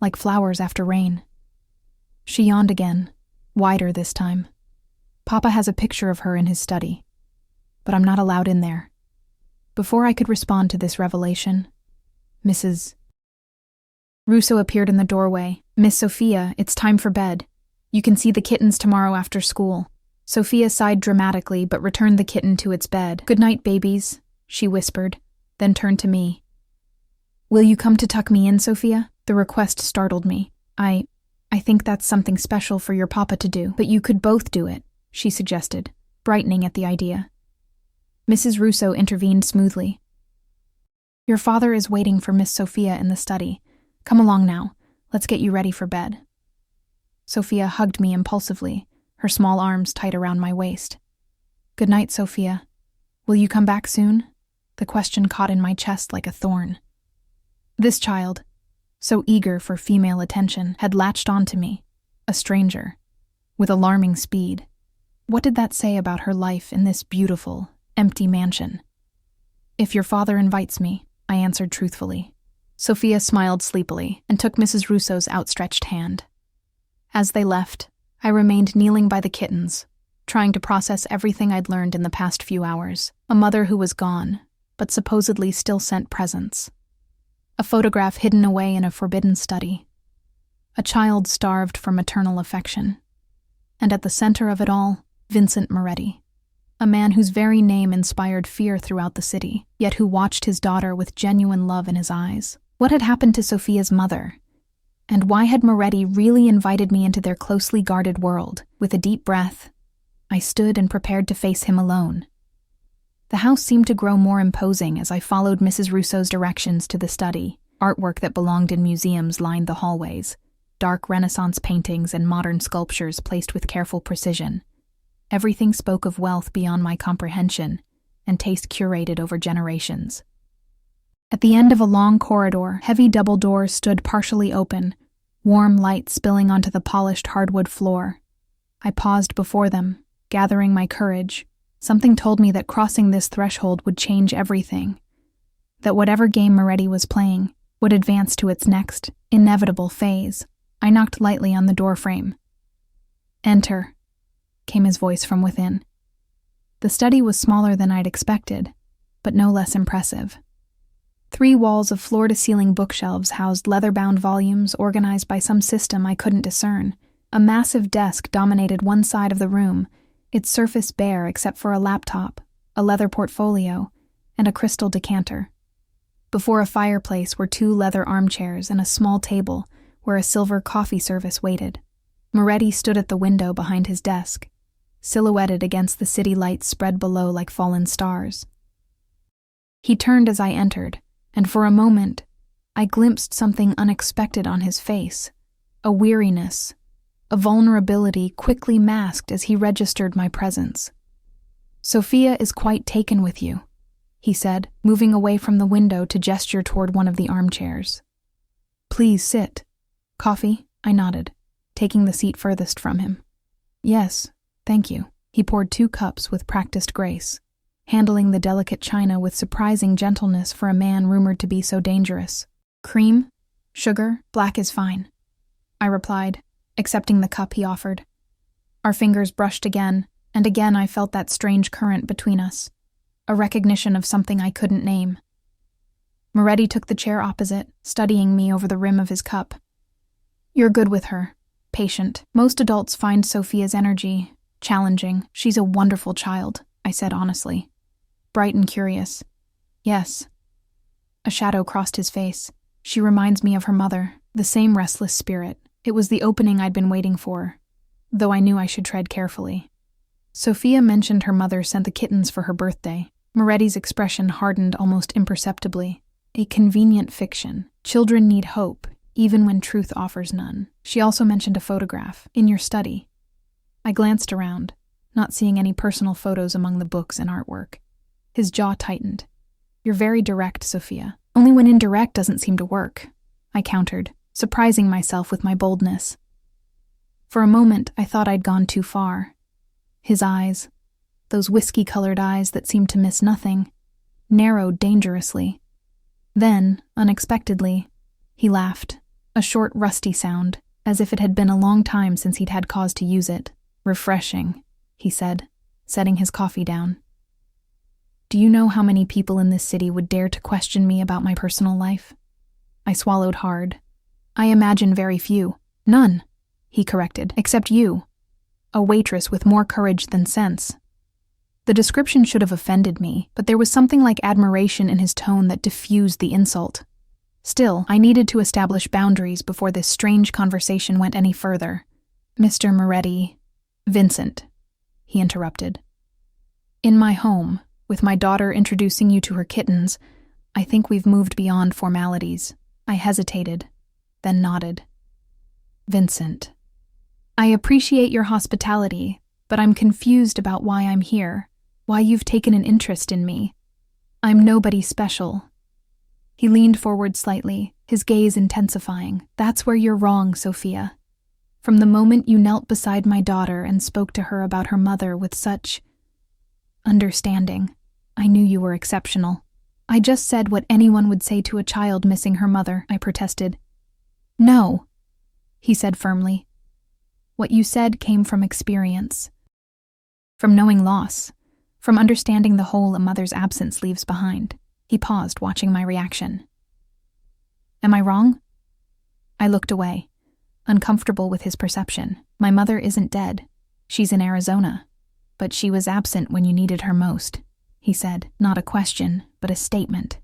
like flowers after rain. She yawned again, wider this time. Papa has a picture of her in his study, but I'm not allowed in there. Before I could respond to this revelation, Mrs. Russo appeared in the doorway. Miss Sophia, it's time for bed. You can see the kittens tomorrow after school. Sophia sighed dramatically but returned the kitten to its bed. Good night, babies, she whispered, then turned to me. Will you come to tuck me in, Sophia? The request startled me. I think that's something special for your papa to do, but you could both do it, she suggested, brightening at the idea. Mrs. Russo intervened smoothly. Your father is waiting for Miss Sophia in the study. Come along now. Let's get you ready for bed. Sophia hugged me impulsively, her small arms tight around my waist. Good night, Sophia. Will you come back soon? The question caught in my chest like a thorn. This child, so eager for female attention, had latched onto me, a stranger, with alarming speed. What did that say about her life in this beautiful, empty mansion? If your father invites me, I answered truthfully. Sophia smiled sleepily and took Mrs. Russo's outstretched hand. As they left, I remained kneeling by the kittens, trying to process everything I'd learned in the past few hours. A mother who was gone, but supposedly still sent presents. A photograph hidden away in a forbidden study. A child starved for maternal affection. And at the center of it all, Vincent Moretti, a man whose very name inspired fear throughout the city, yet who watched his daughter with genuine love in his eyes. What had happened to Sophia's mother? And why had Moretti really invited me into their closely guarded world? With a deep breath, I stood and prepared to face him alone. The house seemed to grow more imposing as I followed Mrs. Rousseau's directions to the study. Artwork that belonged in museums lined the hallways, dark Renaissance paintings and modern sculptures placed with careful precision. Everything spoke of wealth beyond my comprehension, and taste curated over generations. At the end of a long corridor, heavy double doors stood partially open, warm light spilling onto the polished hardwood floor. I paused before them, gathering my courage. Something told me that crossing this threshold would change everything, that whatever game Moretti was playing would advance to its next, inevitable phase. I knocked lightly on the doorframe. "Enter," came his voice from within. The study was smaller than I'd expected, but no less impressive. 3 walls of floor-to-ceiling bookshelves housed leather-bound volumes organized by some system I couldn't discern. A massive desk dominated one side of the room, its surface bare except for a laptop, a leather portfolio, and a crystal decanter. Before a fireplace were 2 leather armchairs and a small table where a silver coffee service waited. Moretti stood at the window behind his desk, silhouetted against the city lights spread below like fallen stars. He turned as I entered, and for a moment, I glimpsed something unexpected on his face, a weariness, a vulnerability quickly masked as he registered my presence. "Sophia is quite taken with you," he said, moving away from the window to gesture toward one of the armchairs. "Please sit. Coffee?" I nodded, taking the seat furthest from him. "Yes, thank you." He poured 2 cups with practiced grace, handling the delicate china with surprising gentleness for a man rumored to be so dangerous. "Cream? Sugar? Black is fine," I replied, accepting the cup he offered. Our fingers brushed again, and again I felt that strange current between us, a recognition of something I couldn't name. Moretti took the chair opposite, studying me over the rim of his cup. "You're good with her. Patient. Most adults find Sophia's energy challenging. She's a wonderful child," I said honestly. "Bright and curious." "Yes." A shadow crossed his face. "She reminds me of her mother, the same restless spirit." It was the opening I'd been waiting for, though I knew I should tread carefully. Sophia mentioned her mother sent the kittens for her birthday. Moretti's expression hardened almost imperceptibly. "A convenient fiction. Children need hope, even when truth offers none. She also mentioned a photograph, in your study." I glanced around, not seeing any personal photos among the books and artwork. His jaw tightened. "You're very direct, Sophia. Only when indirect doesn't seem to work," I countered, surprising myself with my boldness. For a moment, I thought I'd gone too far. His eyes, those whiskey-colored eyes that seemed to miss nothing, narrowed dangerously. Then, unexpectedly, he laughed, a short, rusty sound, as if it had been a long time since he'd had cause to use it. "Refreshing," he said, setting his coffee down. "Do you know how many people in this city would dare to question me about my personal life?" I swallowed hard. "I imagine very few." "None," he corrected, "except you. A waitress with more courage than sense." The description should have offended me, but there was something like admiration in his tone that diffused the insult. Still, I needed to establish boundaries before this strange conversation went any further. "Mr. Moretti—" "Vincent," he interrupted. "In my home, with my daughter introducing you to her kittens, I think we've moved beyond formalities." I hesitated, then nodded. "Vincent, I appreciate your hospitality, but I'm confused about why I'm here, why you've taken an interest in me. I'm nobody special." He leaned forward slightly, his gaze intensifying. "That's where you're wrong, Sophia. From the moment you knelt beside my daughter and spoke to her about her mother with such understanding, I knew you were exceptional." "I just said what anyone would say to a child missing her mother," I protested. "No," he said firmly. "What you said came from experience. From knowing loss, from understanding the hole a mother's absence leaves behind." He paused, watching my reaction. "Am I wrong?" I looked away, uncomfortable with his perception. "My mother isn't dead. She's in Arizona. But she was absent when you needed her most," he said, not a question, but a statement.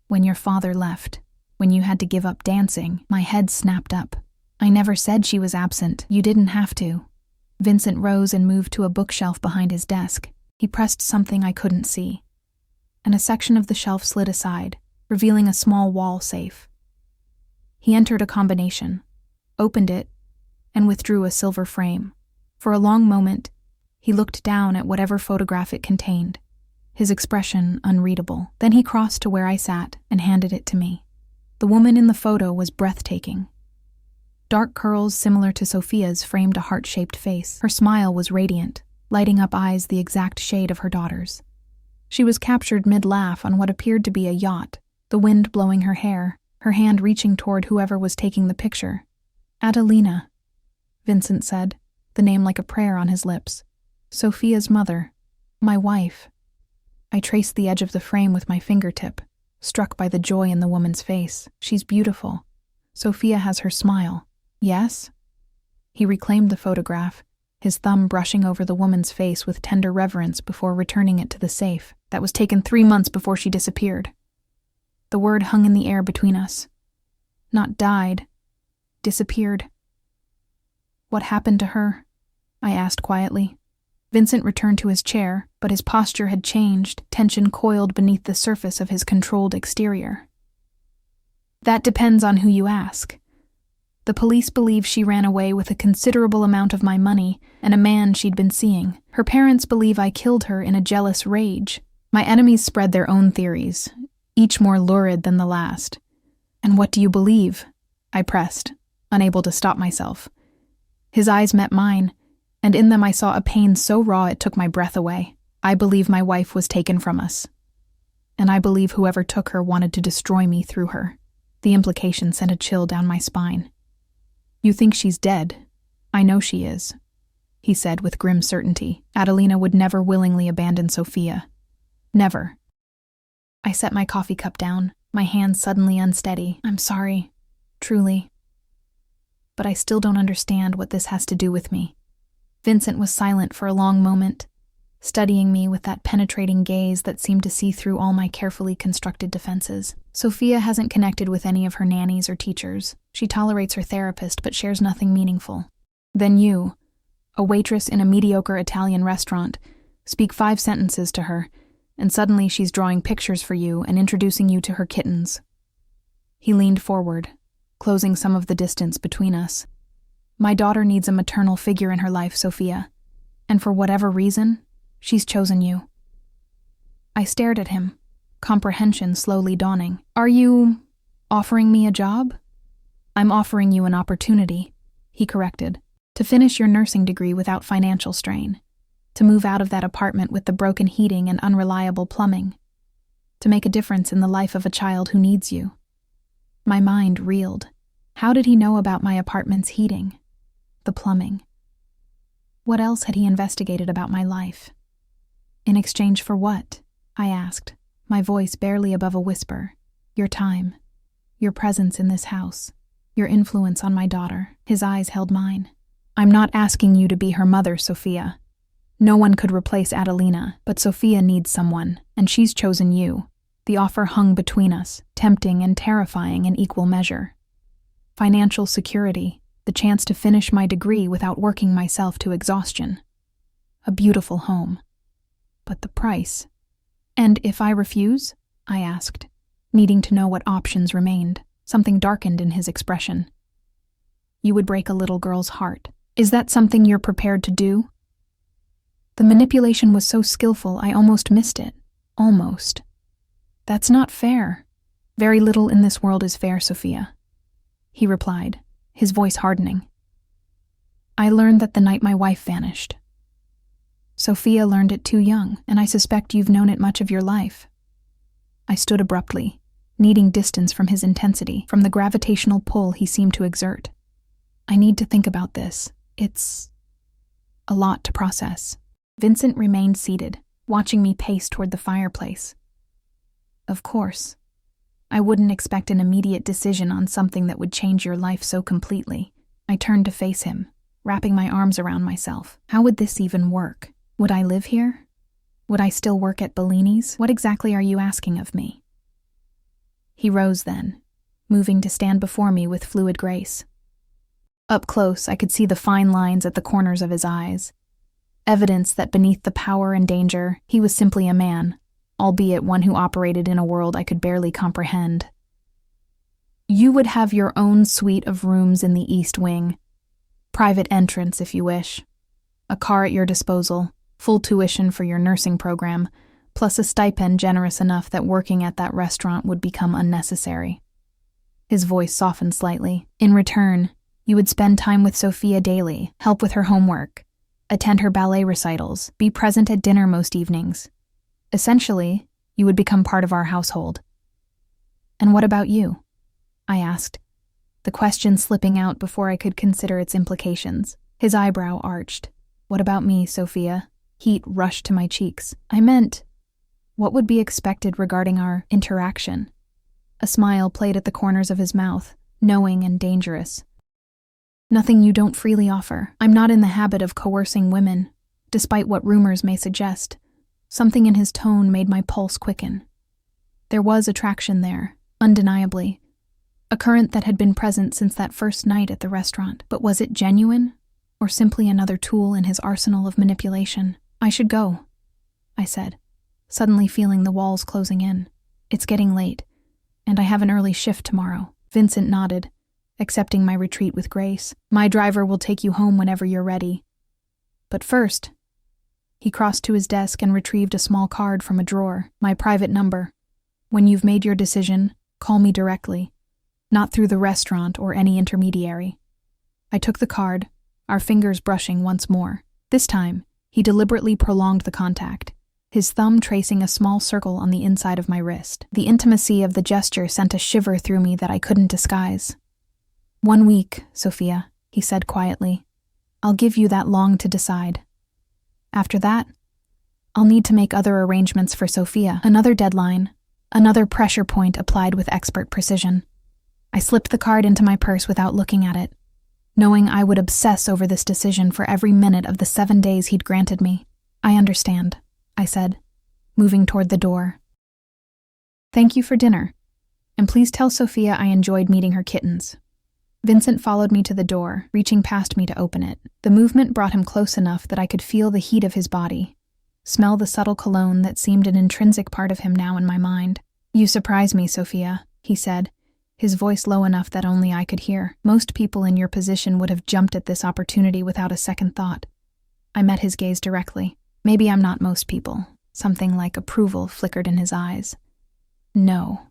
"When your father left, when you had to give up dancing," my head snapped up. "I never said she was absent. You didn't have to." Vincent rose and moved to a bookshelf behind his desk. He pressed something I couldn't see, and a section of the shelf slid aside, revealing a small wall safe. He entered a combination, opened it, and withdrew a silver frame. For a long moment, he looked down at whatever photograph it contained, his expression unreadable. Then he crossed to where I sat and handed it to me. The woman in the photo was breathtaking. Dark curls similar to Sophia's framed a heart-shaped face. Her smile was radiant, lighting up eyes the exact shade of her daughter's. She was captured mid-laugh on what appeared to be a yacht, the wind blowing her hair, her hand reaching toward whoever was taking the picture. "Adelina," Vincent said, the name like a prayer on his lips. "Sophia's mother. My wife." I traced the edge of the frame with my fingertip, struck by the joy in the woman's face. "She's beautiful. Sophia has her smile. Yes?" He reclaimed the photograph, his thumb brushing over the woman's face with tender reverence before returning it to the safe. "That was taken 3 months before she disappeared." The word hung in the air between us. Not died, disappeared. "What happened to her?" I asked quietly. Vincent returned to his chair, but his posture had changed, tension coiled beneath the surface of his controlled exterior. "That depends on who you ask. The police believe she ran away with a considerable amount of my money and a man she'd been seeing. Her parents believe I killed her in a jealous rage. My enemies spread their own theories, each more lurid than the last." "And what do you believe?" I pressed, unable to stop myself. His eyes met mine, and in them I saw a pain so raw it took my breath away. "I believe my wife was taken from us. And I believe whoever took her wanted to destroy me through her." The implication sent a chill down my spine. "You think she's dead? I know she is," he said with grim certainty. "Adelina would never willingly abandon Sophia. Never." I set my coffee cup down, my hand suddenly unsteady. "I'm sorry, truly. But I still don't understand what this has to do with me." Vincent was silent for a long moment, studying me with that penetrating gaze that seemed to see through all my carefully constructed defenses. "Sophia hasn't connected with any of her nannies or teachers. She tolerates her therapist but shares nothing meaningful. Then you, a waitress in a mediocre Italian restaurant, speak 5 sentences to her, and suddenly she's drawing pictures for you and introducing you to her kittens." He leaned forward, closing some of the distance between us. "My daughter needs a maternal figure in her life, Sophia, and for whatever reason, she's chosen you." I stared at him, comprehension slowly dawning. "Are you offering me a job?" "I'm offering you an opportunity," he corrected, "to finish your nursing degree without financial strain, to move out of that apartment with the broken heating and unreliable plumbing, to make a difference in the life of a child who needs you." My mind reeled. How did he know about my apartment's heating? The plumbing? What else had he investigated about my life? "In exchange for what?" I asked, my voice barely above a whisper. "Your time, your presence in this house, your influence on my daughter." His eyes held mine. "I'm not asking you to be her mother, Sophia. No one could replace Adelina, but Sophia needs someone, and she's chosen you." The offer hung between us, tempting and terrifying in equal measure. Financial security, the chance to finish my degree without working myself to exhaustion. A beautiful home. But the price. "And if I refuse?" I asked, needing to know what options remained. Something darkened in his expression. "You would break a little girl's heart. Is that something you're prepared to do?" The manipulation was so skillful I almost missed it. Almost. "That's not fair. Very little in this world is fair, Sophia," he replied, his voice hardening. "I learned that the night my wife vanished. Sophia learned it too young, and I suspect you've known it much of your life." I stood abruptly, needing distance from his intensity, from the gravitational pull he seemed to exert. "I need to think about this. It's a lot to process." Vincent remained seated, watching me pace toward the fireplace. "Of course. I wouldn't expect an immediate decision on something that would change your life so completely." I turned to face him, wrapping my arms around myself. How would this even work? Would I live here? Would I still work at Bellini's? What exactly are you asking of me? He rose then, moving to stand before me with fluid grace. Up close, I could see the fine lines at the corners of his eyes. Evidence that beneath the power and danger, he was simply a man, albeit one who operated in a world I could barely comprehend. You would have your own suite of rooms in the East Wing. Private entrance, if you wish. A car at your disposal, full tuition for your nursing program, plus a stipend generous enough that working at that restaurant would become unnecessary. His voice softened slightly. In return, you would spend time with Sophia daily, help with her homework, attend her ballet recitals, be present at dinner most evenings. Essentially, you would become part of our household. And what about you? I asked, the question slipping out before I could consider its implications. His eyebrow arched. What about me, Sophia? Heat rushed to my cheeks. I meant, what would be expected regarding our interaction? A smile played at the corners of his mouth, knowing and dangerous. Nothing you don't freely offer. I'm not in the habit of coercing women, despite what rumors may suggest. Something in his tone made my pulse quicken. There was attraction there, undeniably. A current that had been present since that first night at the restaurant. But was it genuine, or simply another tool in his arsenal of manipulation? I should go, I said, suddenly feeling the walls closing in. It's getting late, and I have an early shift tomorrow. Vincent nodded, accepting my retreat with grace. My driver will take you home whenever you're ready. But first, he crossed to his desk and retrieved a small card from a drawer, my private number. When you've made your decision, call me directly, not through the restaurant or any intermediary. I took the card, our fingers brushing once more. This time, he deliberately prolonged the contact, his thumb tracing a small circle on the inside of my wrist. The intimacy of the gesture sent a shiver through me that I couldn't disguise. 1 week, Sophia, he said quietly. I'll give you that long to decide. After that, I'll need to make other arrangements for Sophia. Another deadline, another pressure point applied with expert precision. I slipped the card into my purse without looking at it, knowing I would obsess over this decision for every minute of the 7 days he'd granted me. I understand, I said, moving toward the door. Thank you for dinner, and please tell Sophia I enjoyed meeting her kittens. Vincent followed me to the door, reaching past me to open it. The movement brought him close enough that I could feel the heat of his body, smell the subtle cologne that seemed an intrinsic part of him now in my mind. You surprise me, Sophia, he said, his voice low enough that only I could hear. Most people in your position would have jumped at this opportunity without a second thought. I met his gaze directly. Maybe I'm not most people. Something like approval flickered in his eyes. No,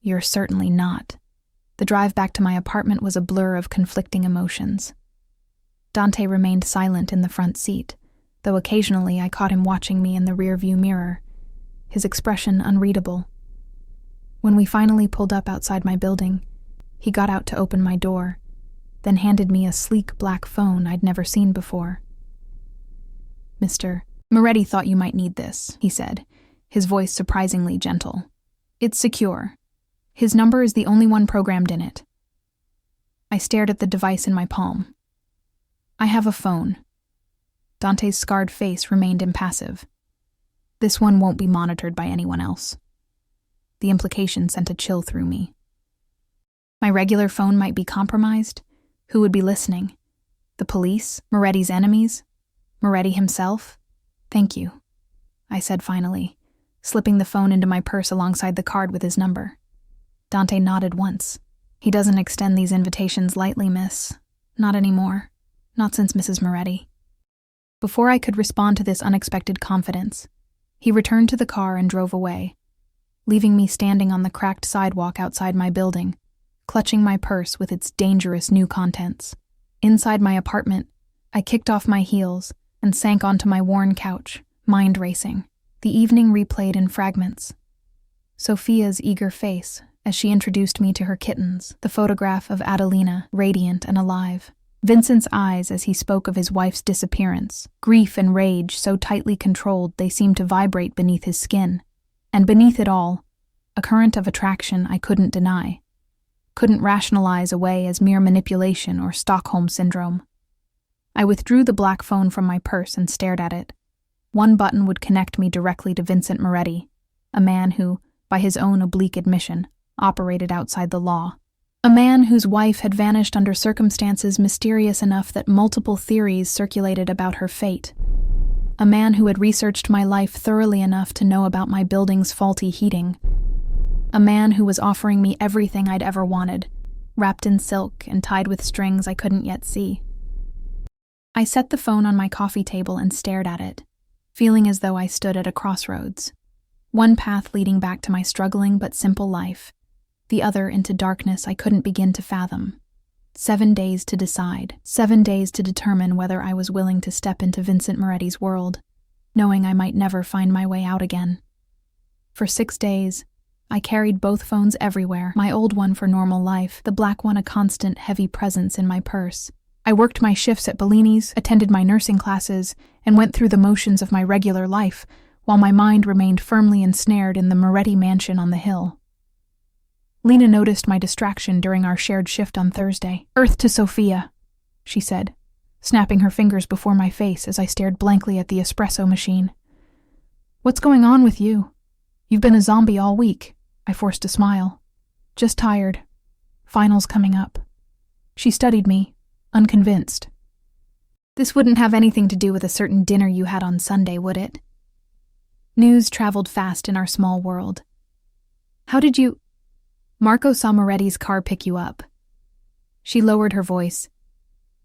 you're certainly not. The drive back to my apartment was a blur of conflicting emotions. Dante remained silent in the front seat, though occasionally I caught him watching me in the rearview mirror, his expression unreadable. When we finally pulled up outside my building, he got out to open my door, then handed me a sleek black phone I'd never seen before. Mr. Moretti thought you might need this, he said, his voice surprisingly gentle. It's secure. His number is the only one programmed in it. I stared at the device in my palm. I have a phone. Dante's scarred face remained impassive. This one won't be monitored by anyone else. The implication sent a chill through me. My regular phone might be compromised. Who would be listening? The police? Moretti's enemies? Moretti himself? Thank you, I said finally, slipping the phone into my purse alongside the card with his number. Dante nodded once. He doesn't extend these invitations lightly, miss. Not anymore. Not since Mrs. Moretti. Before I could respond to this unexpected confidence, he returned to the car and drove away, leaving me standing on the cracked sidewalk outside my building, clutching my purse with its dangerous new contents. Inside my apartment, I kicked off my heels and sank onto my worn couch, mind racing. The evening replayed in fragments. Sophia's eager face as she introduced me to her kittens, the photograph of Adelina, radiant and alive. Vincent's eyes as he spoke of his wife's disappearance, grief and rage so tightly controlled they seemed to vibrate beneath his skin. And beneath it all, a current of attraction I couldn't deny, couldn't rationalize away as mere manipulation or Stockholm syndrome. I withdrew the black phone from my purse and stared at it. One button would connect me directly to Vincent Moretti, a man who, by his own oblique admission, operated outside the law. A man whose wife had vanished under circumstances mysterious enough that multiple theories circulated about her fate. A man who had researched my life thoroughly enough to know about my building's faulty heating. A man who was offering me everything I'd ever wanted, wrapped in silk and tied with strings I couldn't yet see. I set the phone on my coffee table and stared at it, feeling as though I stood at a crossroads. One path leading back to my struggling but simple life, the other into darkness I couldn't begin to fathom. 7 days to decide, 7 days to determine whether I was willing to step into Vincent Moretti's world, knowing I might never find my way out again. For 6 days, I carried both phones everywhere, my old one for normal life, the black one a constant, heavy presence in my purse. I worked my shifts at Bellini's, attended my nursing classes, and went through the motions of my regular life, while my mind remained firmly ensnared in the Moretti mansion on the hill. Lena noticed my distraction during our shared shift on Thursday. "Earth to Sophia," she said, snapping her fingers before my face as I stared blankly at the espresso machine. "What's going on with you? You've been a zombie all week." I forced a smile. "Just tired. Finals coming up." She studied me, unconvinced. "This wouldn't have anything to do with a certain dinner you had on Sunday, would it?" News traveled fast in our small world. "How did you—" "Marco saw Moretti's car pick you up." She lowered her voice.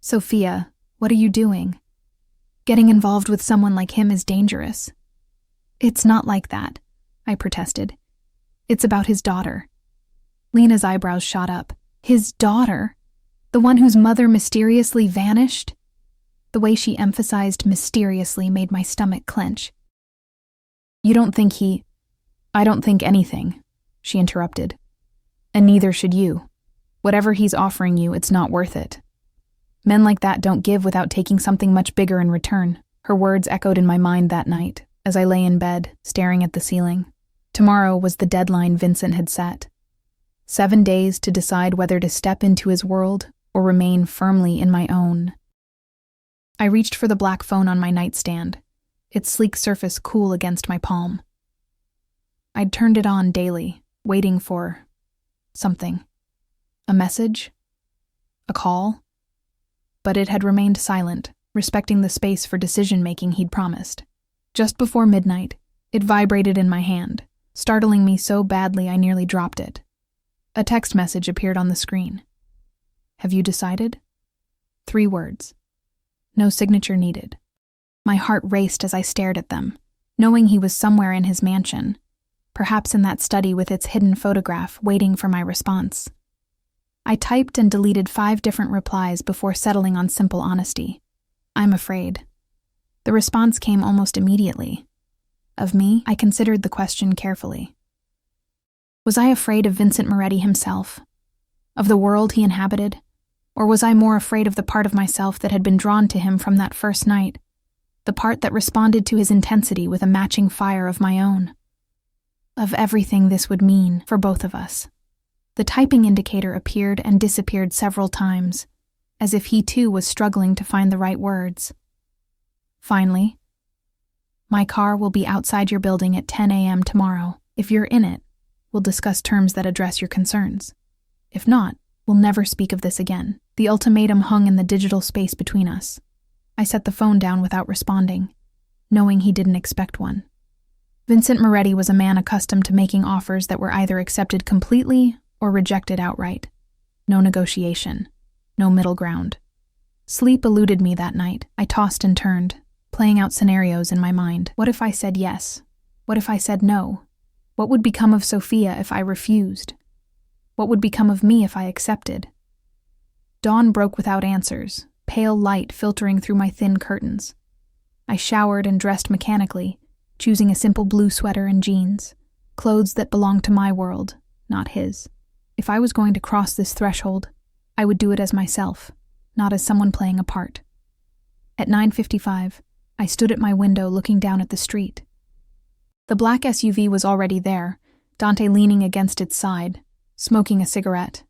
"Sophia, what are you doing? Getting involved with someone like him is dangerous." "It's not like that," I protested. "It's about his daughter." Lena's eyebrows shot up. "His daughter? The one whose mother mysteriously vanished?" The way she emphasized mysteriously made my stomach clench. "You don't think he—" "I don't think anything," she interrupted. "And neither should you. Whatever he's offering you, it's not worth it. Men like that don't give without taking something much bigger in return." Her words echoed in my mind that night, as I lay in bed, staring at the ceiling. Tomorrow was the deadline Vincent had set. 7 days to decide whether to step into his world or remain firmly in my own. I reached for the black phone on my nightstand, its sleek surface cool against my palm. I'd turned it on daily, waiting for something. A message? A call? But it had remained silent, respecting the space for decision-making he'd promised. Just before midnight, it vibrated in my hand, startling me so badly I nearly dropped it. A text message appeared on the screen. "Have you decided?" 3 words. No signature needed. My heart raced as I stared at them, knowing he was somewhere in his mansion, perhaps in that study with its hidden photograph, waiting for my response. I typed and deleted 5 different replies before settling on simple honesty. "I'm afraid." The response came almost immediately. Of me, I considered the question carefully. Was I afraid of Vincent Moretti himself? Of the world he inhabited? Or was I more afraid of the part of myself that had been drawn to him from that first night? The part that responded to his intensity with a matching fire of my own? Of everything this would mean for both of us. The typing indicator appeared and disappeared several times, as if he too was struggling to find the right words. Finally, "My car will be outside your building at 10 a.m. tomorrow. If you're in it, we'll discuss terms that address your concerns. If not, we'll never speak of this again." The ultimatum hung in the digital space between us. I set the phone down without responding, knowing he didn't expect one. Vincent Moretti was a man accustomed to making offers that were either accepted completely or rejected outright. No negotiation, no middle ground. Sleep eluded me that night. I tossed and turned, playing out scenarios in my mind. What if I said yes? What if I said no? What would become of Sophia if I refused? What would become of me if I accepted? Dawn broke without answers, pale light filtering through my thin curtains. I showered and dressed mechanically, choosing a simple blue sweater and jeans, clothes that belonged to my world, not his. If I was going to cross this threshold, I would do it as myself, not as someone playing a part. At 9:55, I stood at my window looking down at the street. The black SUV was already there, Dante leaning against its side, smoking a cigarette.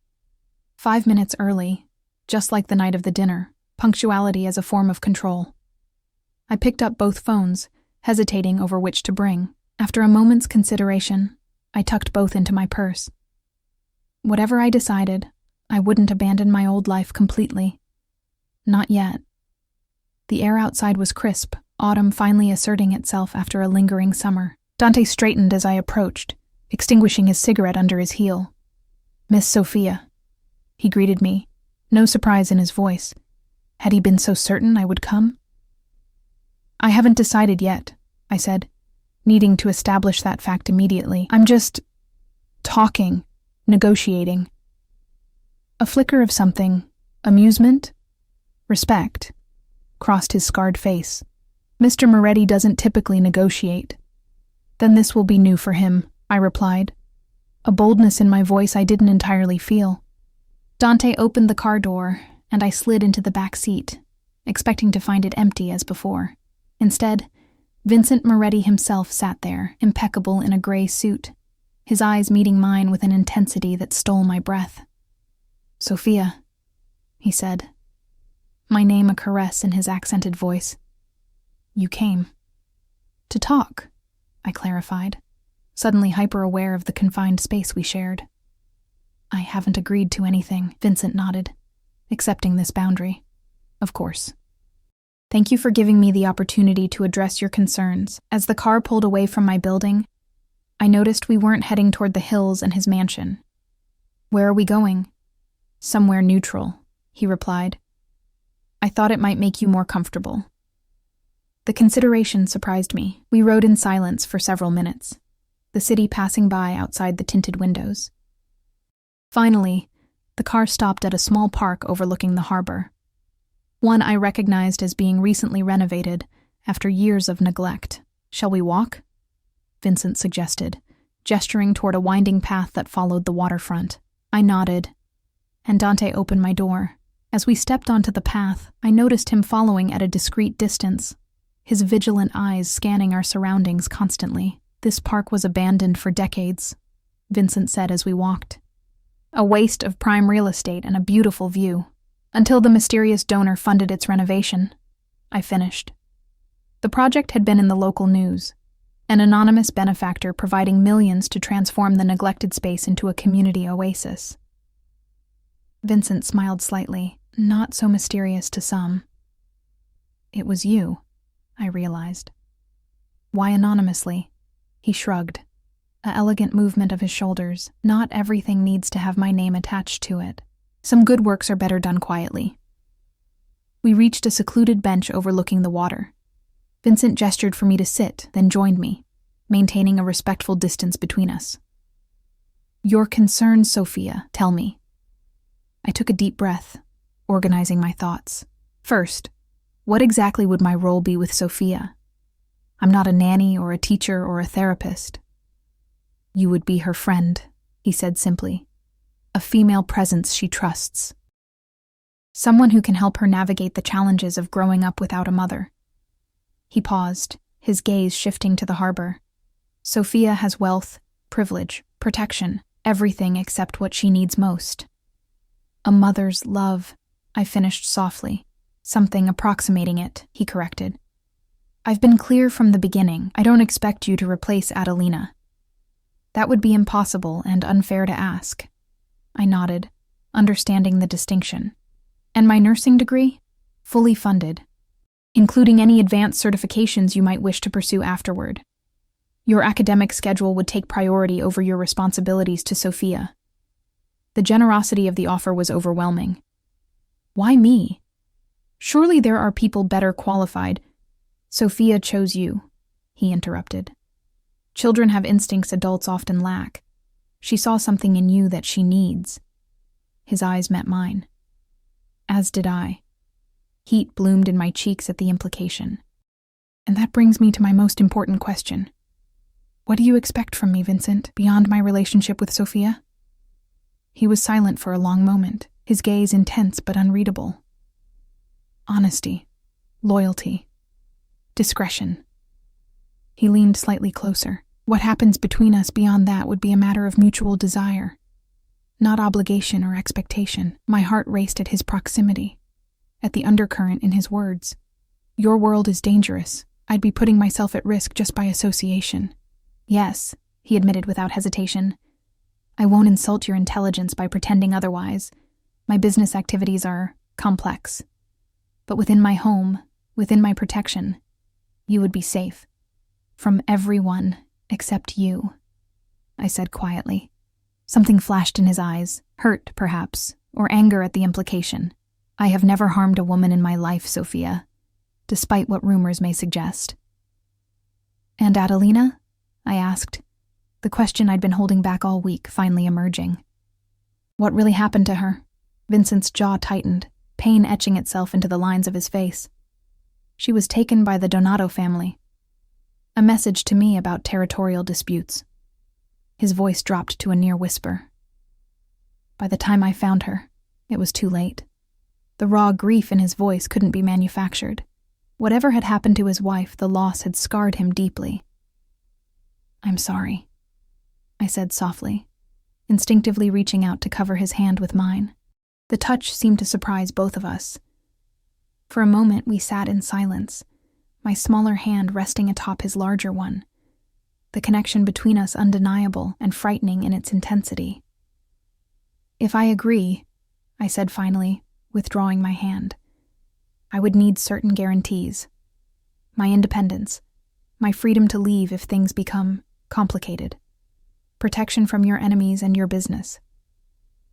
5 minutes early, just like the night of the dinner, punctuality as a form of control. I picked up both phones, hesitating over which to bring. After a moment's consideration, I tucked both into my purse. Whatever I decided, I wouldn't abandon my old life completely. Not yet. The air outside was crisp, autumn finally asserting itself after a lingering summer. Dante straightened as I approached, extinguishing his cigarette under his heel. "Miss Sophia," he greeted me, no surprise in his voice. Had he been so certain I would come? "I haven't decided yet," I said, needing to establish that fact immediately. "I'm just talking, negotiating." A flicker of something, amusement, respect, crossed his scarred face. "Mr. Moretti doesn't typically negotiate." "Then this will be new for him," I replied, a boldness in my voice I didn't entirely feel. Dante opened the car door, and I slid into the back seat, expecting to find it empty as before. Instead, Vincent Moretti himself sat there, impeccable in a gray suit, his eyes meeting mine with an intensity that stole my breath. "Sophia," he said, my name a caress in his accented voice. "You came." "To talk," I clarified, suddenly hyper-aware of the confined space we shared. "I haven't agreed to anything," Vincent nodded, accepting this boundary. "Of course. Thank you for giving me the opportunity to address your concerns." As the car pulled away from my building, I noticed we weren't heading toward the hills and his mansion. "Where are we going?" "Somewhere neutral," he replied. "I thought it might make you more comfortable." The consideration surprised me. We rode in silence for several minutes, the city passing by outside the tinted windows. Finally, the car stopped at a small park overlooking the harbor, one I recognized as being recently renovated after years of neglect. "Shall we walk?" Vincent suggested, gesturing toward a winding path that followed the waterfront. I nodded, and Dante opened my door. As we stepped onto the path, I noticed him following at a discreet distance, his vigilant eyes scanning our surroundings constantly. "This park was abandoned for decades," Vincent said as we walked. "A waste of prime real estate and a beautiful view, until the mysterious donor funded its renovation," I finished. The project had been in the local news, an anonymous benefactor providing millions to transform the neglected space into a community oasis. Vincent smiled slightly, not so mysterious to some. "It was you," I realized. "Why anonymously?" He shrugged, an elegant movement of his shoulders. "Not everything needs to have my name attached to it. Some good works are better done quietly." We reached a secluded bench overlooking the water. Vincent gestured for me to sit, then joined me, maintaining a respectful distance between us. "Your concerns, Sophia, tell me." I took a deep breath, organizing my thoughts. First, what exactly would my role be with Sophia? I'm not a nanny or a teacher or a therapist. "You would be her friend," he said simply. "A female presence she trusts. Someone who can help her navigate the challenges of growing up without a mother." He paused, his gaze shifting to the harbor. "Sophia has wealth, privilege, protection, everything except what she needs most. A mother's love," I finished softly. "Something approximating it," he corrected. "I've been clear from the beginning. I don't expect you to replace Adelina. That would be impossible and unfair to ask." I nodded, understanding the distinction. "And my nursing degree? Fully funded, including any advanced certifications you might wish to pursue afterward. Your academic schedule would take priority over your responsibilities to Sophia." The generosity of the offer was overwhelming. "Why me? Surely there are people better qualified." "Sophia chose you," he interrupted. "Children have instincts adults often lack. She saw something in you that she needs." His eyes met mine. As did I. Heat bloomed in my cheeks at the implication. "And that brings me to my most important question. What do you expect from me, Vincent, beyond my relationship with Sophia?" He was silent for a long moment, his gaze intense but unreadable. "Honesty, loyalty, discretion." He leaned slightly closer. "What happens between us beyond that would be a matter of mutual desire, not obligation or expectation." My heart raced at his proximity, at the undercurrent in his words. "Your world is dangerous. I'd be putting myself at risk just by association." "Yes," he admitted without hesitation. "I won't insult your intelligence by pretending otherwise. My business activities are complex. But within my home, within my protection, you would be safe. From everyone except you, I said quietly. Something flashed in his eyes, hurt, perhaps, or anger at the implication. I have never harmed a woman in my life, Sophia, despite what rumors may suggest. And Adelina? I asked, the question I'd been holding back all week finally emerging. What really happened to her? Vincent's jaw tightened, pain etching itself into the lines of his face. She was taken by the Donato family. A message to me about territorial disputes. His voice dropped to a near whisper. By the time I found her, it was too late. The raw grief in his voice couldn't be manufactured. Whatever had happened to his wife, the loss had scarred him deeply. I'm sorry, I said softly, instinctively reaching out to cover his hand with mine. The touch seemed to surprise both of us. For a moment we sat in silence, my smaller hand resting atop his larger one, the connection between us undeniable and frightening in its intensity. If I agree, I said finally, withdrawing my hand, I would need certain guarantees. My independence, my freedom to leave if things become complicated, protection from your enemies and your business.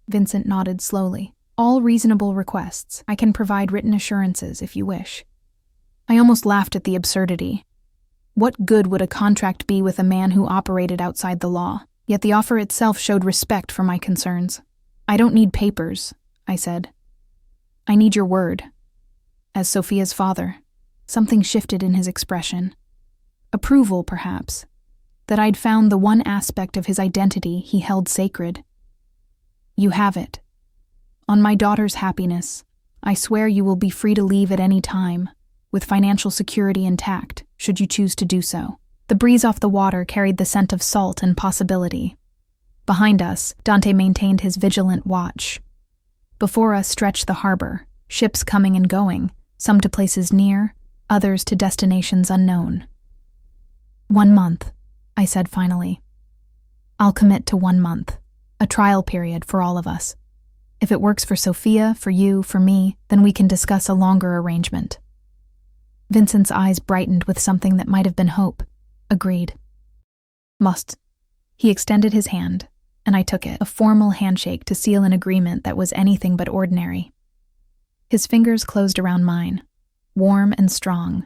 Vincent nodded slowly. All reasonable requests. I can provide written assurances if you wish. I almost laughed at the absurdity. What good would a contract be with a man who operated outside the law? Yet the offer itself showed respect for my concerns. I don't need papers, I said. I need your word. As Sophia's father, something shifted in his expression. Approval, perhaps, that I'd found the one aspect of his identity he held sacred. You have it. On my daughter's happiness, I swear you will be free to leave at any time, with financial security intact, should you choose to do so. The breeze off the water carried the scent of salt and possibility. Behind us, Dante maintained his vigilant watch. Before us stretched the harbor, ships coming and going, some to places near, others to destinations unknown. 1 month, I said finally. I'll commit to 1 month, a trial period for all of us. If it works for Sophia, for you, for me, then we can discuss a longer arrangement. Vincent's eyes brightened with something that might have been hope. Agreed. Must. He extended his hand, and I took it, a formal handshake to seal an agreement that was anything but ordinary. His fingers closed around mine, warm and strong,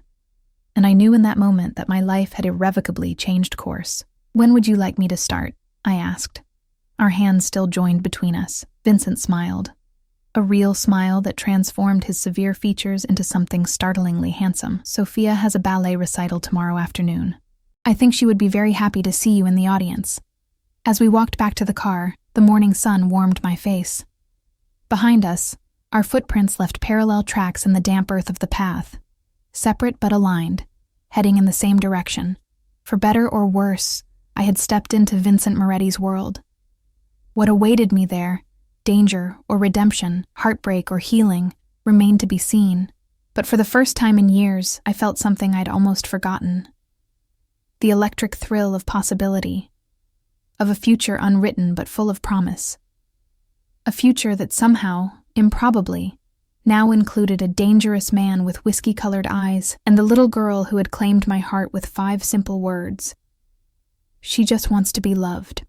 and I knew in that moment that my life had irrevocably changed course. When would you like me to start? I asked. Our hands still joined between us. Vincent smiled. A real smile that transformed his severe features into something startlingly handsome. Sophia has a ballet recital tomorrow afternoon. I think she would be very happy to see you in the audience. As we walked back to the car, the morning sun warmed my face. Behind us, our footprints left parallel tracks in the damp earth of the path, separate but aligned, heading in the same direction. For better or worse, I had stepped into Vincent Moretti's world. What awaited me there, danger or redemption, heartbreak or healing, remained to be seen. But for the first time in years, I felt something I'd almost forgotten. The electric thrill of possibility, of a future unwritten but full of promise. A future that somehow, improbably, now included a dangerous man with whiskey-colored eyes and the little girl who had claimed my heart with 5 simple words. She just wants to be loved.